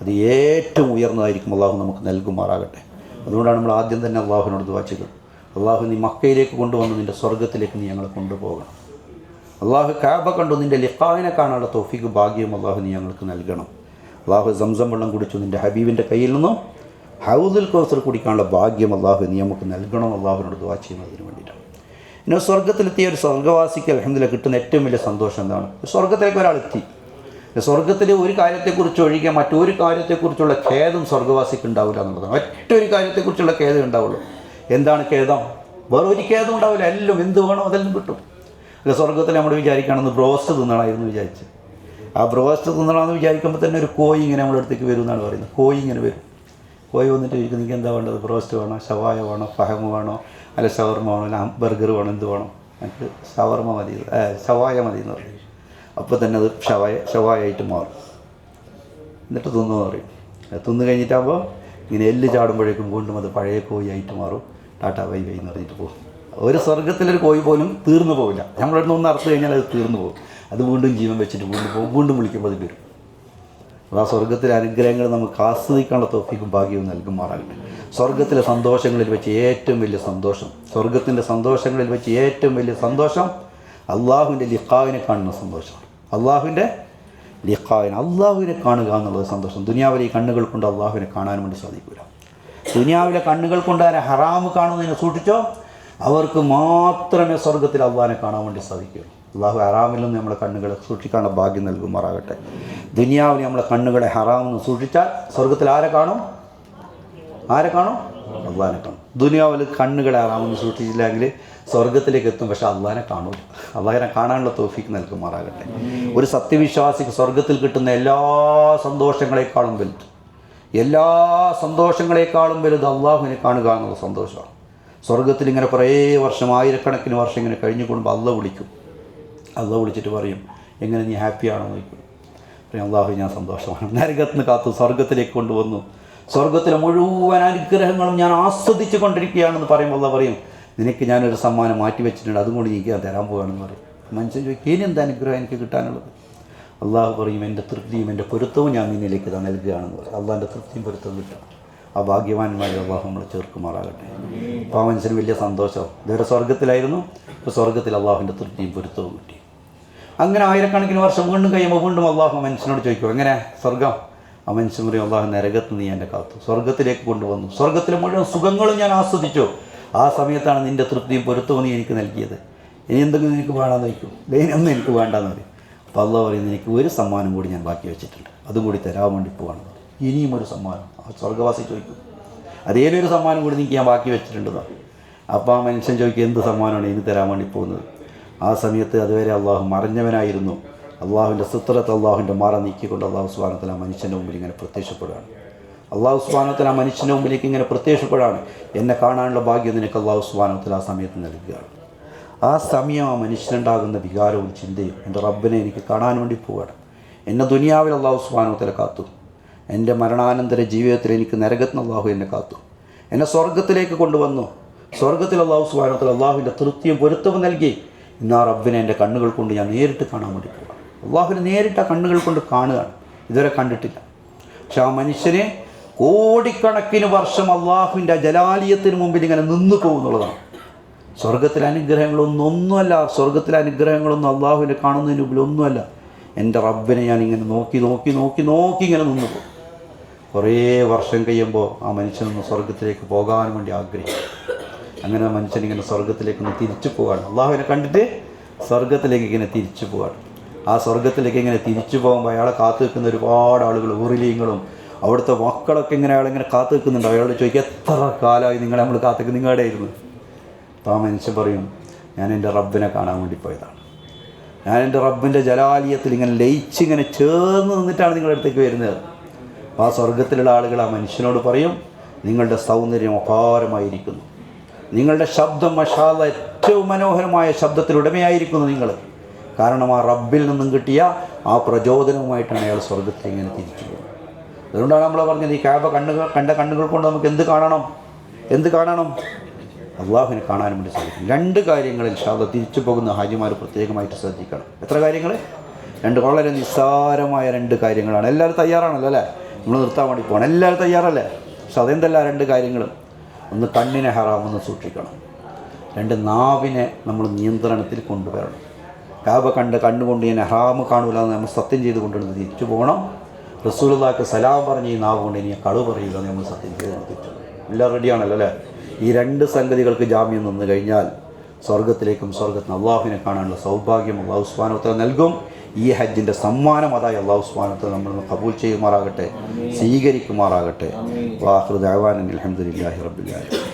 അത് ഏറ്റവും ഉയർന്നതായിരിക്കും. അല്ലാഹു നമുക്ക് നൽകുമാറാകട്ടെ. അതുകൊണ്ടാണ് നമ്മൾ ആദ്യം തന്നെ അല്ലാഹുവിനോട് ദുആ ചെയ്തത്, അല്ലാഹു നീ മക്കയിലേക്ക് കൊണ്ടുവന്ന് നിൻ്റെ സ്വർഗത്തിലേക്ക് നീ ഞങ്ങളെ കൊണ്ടുപോകണം. അല്ലാഹു കഅബ കണ്ടു നിൻ്റെ ലിഖാഇനെ കാണാനുള്ള തൗഫീഖ് ഭാഗ്യം അല്ലാഹു നീ ഞങ്ങൾക്ക് നൽകണം. അല്ലാഹു സംസം വെള്ളം കുടിച്ചു നിൻ്റെ ഹബീബിൻ്റെ കയ്യിൽ നിന്നും ഹൗദുൽ കൗസർ കുടിക്കാനുള്ള ഭാഗ്യം അല്ലാഹു നീ നമുക്ക് നൽകണം. അല്ലാഹുവിനോട് ദുആ ചെയ്യുന്നതിന് വേണ്ടിയിട്ടാണ്. ഇനി സ്വർഗത്തിലെത്തിയ ഒരു സ്വർഗ്ഗവാസിക്ക് അൽഹംദുലില്ലാഹ് കിട്ടുന്ന ഏറ്റവും വലിയ സന്തോഷം എന്താണ്? സ്വർഗത്തിലേക്ക് ഒരാളെത്തി, സ്വർഗത്തിൽ ഒരു കാര്യത്തെക്കുറിച്ച് ഒഴികെ മറ്റൊരു കാര്യത്തെക്കുറിച്ചുള്ള ഖേദം സ്വർഗ്ഗവാസിക്ക് ഉണ്ടാവില്ല എന്നുള്ളതാണ്. ഒറ്റൊരു കാര്യത്തെക്കുറിച്ചുള്ള ഖേദം ഉണ്ടാവുള്ളൂ. എന്താണ് ഖേദം? വേറെ ഒരു ഖേദം ഉണ്ടാവില്ല. എല്ലാം എന്ത് വേണോ അതെല്ലാം കിട്ടും. അല്ല, സ്വർഗത്തിൽ നമ്മൾ വിചാരിക്കുകയാണെന്ന് ബ്രോസ്റ്റ് തിന്നണമായിരുന്നു വിചാരിച്ച്, ആ ബ്രോസ്റ്റ് തിന്നണമെന്ന് വിചാരിക്കുമ്പോൾ തന്നെ ഒരു കോഴി ഇങ്ങനെ നമ്മുടെ അടുത്തേക്ക് വരും എന്നാണ് പറയുന്നത്. കോഴി ഇങ്ങനെ വരും. കോഴി വന്നിട്ട് ചോദിക്കും, നിങ്ങൾക്ക് എന്താ വേണ്ടത്? ബ്രോസ്റ്റ് വേണോ, ഷവായ വേണോ, ഫഹമ് വേണോ, അല്ല ഷവർമ വേണോ, അല്ല ബർഗർ വേണോ, എന്ത് വേണം? എനിക്ക് ഷവർമ മതി, ഷവായ മതി എന്ന് പറയും. അപ്പോൾ തന്നെ അത് ഷവായായിട്ട് മാറും. എന്നിട്ട് തിന്നെന്ന് പറയും. തിന്ന് കഴിഞ്ഞിട്ടാകുമ്പോൾ ഇങ്ങനെ എല്ല് ചാടുമ്പോഴേക്കും വീണ്ടും അത് പഴയ കോഴിയായിട്ട് മാറും. ടാറ്റാ ബൈ ബൈ എന്ന് പറഞ്ഞിട്ട് പോകും. ഒരു സ്വർഗത്തിലൊരു കോഴി പോലും തീർന്നു പോവില്ല. നമ്മളിവിടെ ഒന്ന് അറുത്ത് കഴിഞ്ഞാൽ അത് തീർന്നു പോകും. അത് വീണ്ടും ജീവൻ വെച്ചിട്ട് വീണ്ടും പോകും. വീണ്ടും വിളിക്കുമ്പോൾ അത് വരും. ആ സ്വർഗത്തിലെ അനുഗ്രഹങ്ങൾ നമുക്ക് ആസ്വദിക്കാനുള്ള തൗഫീഖും ഭാഗ്യവും നൽകുമാറാകട്ടെ. സ്വർഗത്തിലെ സന്തോഷങ്ങളിൽ വെച്ച് ഏറ്റവും വലിയ സന്തോഷം, സ്വർഗത്തിൻ്റെ സന്തോഷങ്ങളിൽ വെച്ച് ഏറ്റവും വലിയ സന്തോഷം അള്ളാഹുവിൻ്റെ ലിഖാവിനെ കാണുന്ന സന്തോഷമാണ്. അള്ളാഹുവിൻ്റെ ലിഖാവിനെ, അള്ളാഹുവിനെ കാണുക എന്നുള്ളത് സന്തോഷം. ദുനിയാവിലെ ഈ കണ്ണുകൾ കൊണ്ട് അള്ളാഹുവിനെ കാണാൻ വേണ്ടി സാധിക്കില്ല. ദുനിയാവിലെ കണ്ണുകൾ കൊണ്ട് ആരെ ഹറാമ് കാണുന്നതിനെ സൂക്ഷിച്ചോ അവർക്ക് മാത്രമേ സ്വർഗത്തിൽ അള്ളാഹിനെ കാണാൻ വേണ്ടി സാധിക്കുകയുള്ളൂ. അള്ളാഹു ഹറാമിൽ നിന്ന് നമ്മളെ കണ്ണുകളെ സൂക്ഷിക്കാനുള്ള ഭാഗ്യം നൽകുമാറാകട്ടെ. ദുനിയാവിൽ നമ്മളെ കണ്ണുകളെ ഹറാമെന്ന് സൂക്ഷിച്ചാൽ സ്വർഗത്തിൽ ആരെ കാണും? അള്ളാഹിനെ കാണും. ദുനിയാവിൽ കണ്ണുകളെ ഹറാമെന്ന് സൂക്ഷിച്ചില്ലെങ്കിൽ സ്വർഗത്തിലേക്ക് എത്തും, പക്ഷേ അള്ളാഹിനെ കാണൂല. അള്ളാഹിനെ കാണാനുള്ള തൗഫീഖ് നൽകുമാറാകട്ടെ. ഒരു സത്യവിശ്വാസിക്ക് സ്വർഗത്തിൽ കിട്ടുന്ന എല്ലാ സന്തോഷങ്ങളെക്കാളും വലുത് അള്ളാഹുവിനെ കാണുക എന്നുള്ള സന്തോഷമാണ്. സ്വർഗത്തിൽ ഇങ്ങനെ കുറേ വർഷം, ആയിരക്കണക്കിന് വർഷം ഇങ്ങനെ കഴിഞ്ഞു കൊണ്ടുമ്പോൾ അള്ളാഹ് വിളിച്ചിട്ട് പറയും, എങ്ങനെ നീ ഹാപ്പിയാണോ എന്ന് ചോദിക്കും. പറയും, അള്ളാഹു ഞാൻ സന്തോഷമാണ്. നരകത്തിന് കാത്തു സ്വർഗത്തിലേക്ക് കൊണ്ടുവന്നു. സ്വർഗത്തിലെ മുഴുവൻ അനുഗ്രഹങ്ങളും ഞാൻ ആസ്വദിച്ചു കൊണ്ടിരിക്കുകയാണെന്ന് പറയുമ്പോൾ അള്ളാഹ് പറയും, നിനക്ക് ഞാനൊരു സമ്മാനം മാറ്റി വെച്ചിട്ടുണ്ട്, അതും കൂടി എനിക്ക് ഞാൻ തരാൻ പോവുകയാണെന്ന് പറയും. മനുഷ്യൻ ചോദിക്കും, ഇനി എന്താ അനുഗ്രഹം എനിക്ക് കിട്ടാനുള്ളത്? അള്ളാഹു പറയും, എൻ്റെ തൃപ്തിയും എൻ്റെ പൊരുത്തവും ഞാൻ നിന്നിലേക്ക് നൽകുകയാണെന്ന് പറയും. അള്ളാഹിൻ്റെ തൃപ്തിയും പൊരുത്തവും കിട്ടും. ആ ഭാഗ്യവാന്മാരെ അള്ളാഹു നമ്മളെ ചേർക്കുമാറാകട്ടെ. അപ്പോൾ ആ മനുഷ്യന് വലിയ സന്തോഷം. ഇതുവരെ സ്വർഗത്തിലായിരുന്നു, ഇപ്പോൾ സ്വർഗത്തിൽ അള്ളാഹുവിൻ്റെ തൃപ്തിയും പൊരുത്തവും കിട്ടി. അങ്ങനെ ആയിരക്കണക്കിന് വർഷം വീണ്ടും കഴിയുമ്പോൾ വീണ്ടും അള്ളാഹു മനുഷ്യനോട് ചോദിക്കും, എങ്ങനെ സ്വർഗം? ആ മനുഷ്യൻ പറയും, അള്ളാഹു നരകത്ത് നീ എൻ്റെ കാത്തു, സ്വർഗത്തിലേക്ക് കൊണ്ടുവന്നു, സ്വർഗത്തിലെ മുഴുവൻ സുഖങ്ങളും ഞാൻ ആസ്വദിച്ചു. ആ സമയത്താണ് നിൻ്റെ തൃപ്തിയും പൊരുത്തവും നീ എനിക്ക് നൽകിയത്. ഇനി എന്തെങ്കിലും എനിക്ക് വേണ്ടാന്ന് വയ്ക്കും, ഒന്നും എനിക്ക് വേണ്ടാന്ന് പറയും. അപ്പോൾ അള്ളാഹു പറയുന്നത്, എനിക്ക് ഒരു സമ്മാനം കൂടി ഞാൻ ബാക്കി വെച്ചിട്ടുണ്ട്, അതും കൂടി തരാൻ വേണ്ടി പോവാണ്. ഇനിയും ഒരു സമ്മാനം. ആ സ്വർഗവാസി ചോദിക്കും, അതേലൊരു സമ്മാനം കൂടി എനിക്ക് ഞാൻ ബാക്കി വെച്ചിട്ടുണ്ടെന്നാണ്. അപ്പോൾ ആ മനുഷ്യൻ ചോദിക്കും, എന്ത് സമ്മാനമാണ് ഇനി തരാൻ വേണ്ടി പോകുന്നത്? ആ സമയത്ത് അതുവരെ അള്ളാഹു മറഞ്ഞവനായിരുന്നു. അള്ളാഹുവിൻ്റെ സിത്രത്ത്, അള്ളാഹുവിൻ്റെ മറ നീക്കിക്കൊണ്ട് അള്ളാഹു സുബ്ഹാനഹു വ തആല മനുഷ്യൻ്റെ മുമ്പിൽ ഇങ്ങനെ പ്രത്യക്ഷപ്പെടുകയാണ്. അള്ളാഹു സുബ്ഹാനഹു വ തആല മനുഷ്യൻ്റെ മുമ്പിലേക്ക് ഇങ്ങനെ പ്രത്യക്ഷപ്പെടുകയാണ്. എന്നെ കാണാനുള്ള ഭാഗ്യം നിനക്ക് അള്ളാഹു സുബ്ഹാനഹു വ തആല ആ സമയത്ത് നൽകുകയാണ്. ആ സമയം ആ മനുഷ്യനുണ്ടാകുന്ന വികാരവും ചിന്തയും, എൻ്റെ റബ്ബിനെ എനിക്ക് കാണാൻ വേണ്ടി പോവുകയാണ്. എന്നെ ദുനിയാവിൽ അള്ളാഹു സുബ്ഹാനഹു വ തആല കാത്തു, എൻ്റെ മരണാനന്തര ജീവിതത്തിൽ എനിക്ക് നരകത്തിന് അള്ളാഹു എന്നെ കാത്തു, എന്നെ സ്വർഗത്തിലേക്ക് കൊണ്ടുവന്നു. സ്വർഗത്തിൽ അള്ളാഹു സുബ്ഹാനഹു വ തആല അള്ളാഹുവിൻ്റെ തൃപ്തിയും പൊരുത്തവും നൽകി. ഇന്ന് ആ റബ്ബിനെ എൻ്റെ കണ്ണുകൾ കൊണ്ട് ഞാൻ നേരിട്ട് കാണാൻ വേണ്ടി പോവുകയാണ്. അള്ളാഹുവിനെ നേരിട്ട് ആ കണ്ണുകൾ കൊണ്ട് കാണുകയാണ്. ഇതുവരെ കണ്ടിട്ടില്ല. പക്ഷെ ആ മനുഷ്യനെ കോടിക്കണക്കിന് വർഷം അള്ളാഹുവിൻ്റെ ജലാലിയത്തിന് മുമ്പിൽ ഇങ്ങനെ നിന്നു പോകുന്നുള്ളതാണ്. സ്വർഗത്തിലെ അനുഗ്രഹങ്ങളൊന്നുമല്ല, സ്വർഗത്തിലെ അനുഗ്രഹങ്ങളൊന്നും അള്ളാഹുവിനെ കാണുന്നതിന് മുമ്പിൽ ഒന്നുമല്ല. എൻ്റെ റബ്ബിനെ ഞാൻ ഇങ്ങനെ നോക്കി ഇങ്ങനെ നിന്നു പോകും. കുറേ വർഷം കഴിയുമ്പോൾ ആ മനുഷ്യനൊന്ന് സ്വർഗത്തിലേക്ക് പോകാൻ വേണ്ടി ആഗ്രഹിക്കും. അങ്ങനെ ആ മനുഷ്യനിങ്ങനെ സ്വർഗത്തിലേക്കൊന്ന് തിരിച്ചു പോവാണ്. അള്ളാഹുവിനെ കണ്ടിട്ട് സ്വർഗത്തിലേക്ക് ഇങ്ങനെ തിരിച്ചു പോവാണ്. ആ സ്വർഗത്തിലേക്ക് ഇങ്ങനെ തിരിച്ചു പോകുമ്പോൾ അയാളെ കാത്തു നിൽക്കുന്ന ഒരുപാട് ആളുകൾ, ഊറിലീങ്ങളും അവിടുത്തെ മക്കളൊക്കെ ഇങ്ങനെ അയാളിങ്ങനെ കാത്തു നിൽക്കുന്നുണ്ട്. അയാളോട് ചോദിക്കുക, എത്ര കാലമായി നിങ്ങളെ നമ്മൾ കാത്തുനിൽക്കുന്നത്, നിങ്ങളുടെ ആയിരുന്നു? അപ്പോൾ ആ മനുഷ്യൻ പറയും, ഞാൻ എൻ്റെ റബ്ബിനെ കാണാൻ വേണ്ടി പോയതാണ്. ഞാൻ എൻ്റെ റബ്ബിൻ്റെ ജലാലിയത്തിൽ ഇങ്ങനെ ലയിച്ചിങ്ങനെ ചേർന്ന് നിന്നിട്ടാണ് നിങ്ങളുടെ അടുത്തേക്ക് വരുന്നത്. അപ്പോൾ ആ സ്വർഗത്തിലുള്ള ആളുകൾ ആ മനുഷ്യനോട് പറയും, നിങ്ങളുടെ സൗന്ദര്യം അപാരമായിരിക്കുന്നു, നിങ്ങളുടെ ശബ്ദം മഷാഅല്ലാ ഏറ്റവും മനോഹരമായ ശബ്ദത്തിലുടമയായിരിക്കുന്നു നിങ്ങൾ. കാരണം ആ റബ്ബിൽ നിന്നും കിട്ടിയ ആ പ്രചോദനവുമായിട്ടാണ് അയാൾ സ്വർഗത്തിൽ ഇങ്ങനെ തിരിച്ചു പോകുന്നത്. അതുകൊണ്ടാണ് നമ്മൾ പറഞ്ഞത്, ഈ കാബ കണ്ട കണ്ണുകൾ കൊണ്ട് നമുക്ക് എന്ത് കാണണം? അള്ളാഹുവിനെ കാണാൻ വേണ്ടി സാധിക്കും. രണ്ട് കാര്യങ്ങൾ ഇൻഷാ അല്ലാഹ് തിരിച്ചു പോകുന്ന ഹാജിമാർ പ്രത്യേകമായിട്ട് ശ്രദ്ധിക്കണം. എത്ര കാര്യങ്ങൾ? വളരെ നിസ്സാരമായ രണ്ട് കാര്യങ്ങളാണ്. എല്ലാവരും തയ്യാറാണല്ലോ അല്ലേ? നമ്മൾ നിർത്താൻ വേണ്ടി പോകണം. എല്ലാവരും തയ്യാറല്ലേ? പക്ഷെ അതെന്തല്ല രണ്ട് കാര്യങ്ങൾ? ഒന്ന്, കണ്ണിനെ ഹറാമെന്ന് സൂക്ഷിക്കണം. രണ്ട്, നാവിനെ നമ്മൾ നിയന്ത്രണത്തിൽ കൊണ്ടുവരണം. കാബ കണ്ണുകൊണ്ട് ഞാൻ ഹറാമ് കാണൂല എന്ന് നമ്മൾ സത്യം ചെയ്ത് കൊണ്ടുവന്ന് തിരിച്ചു പോകണം. റസൂലുള്ളാഹിക്ക് സലാം പറഞ്ഞ് ഈ നാവ് കൊണ്ട് ഇനി കളവ് പറയില്ല എന്ന് നമ്മൾ സത്യം ചെയ്ത് തിരിച്ചു. എല്ലാം റെഡിയാണല്ലോ അല്ലേ? ഈ രണ്ട് സംഗതികൾക്ക് ജാമ്യം നിന്ന് കഴിഞ്ഞാൽ സ്വർഗത്തിലേക്കും അള്ളാഹുവിനെ കാണാനുള്ള സൗഭാഗ്യം അള്ളാഹു സുബ്ഹാനഹു വ തആല നൽകും. ഈ ഹജ്ജിൻ്റെ സമ്മാനം അതായി അള്ളാഹു സുബ്ഹാനഹു വ തആല നമ്മൾ ഖബൂൽ ചെയ്യുമാറാകട്ടെ, സ്വീകരിക്കുമാറാകട്ടെ. വാഖിറു ദഅവാനാ അൽഹംദുലില്ലാഹി റബ്ബിൽ ആലമീൻ.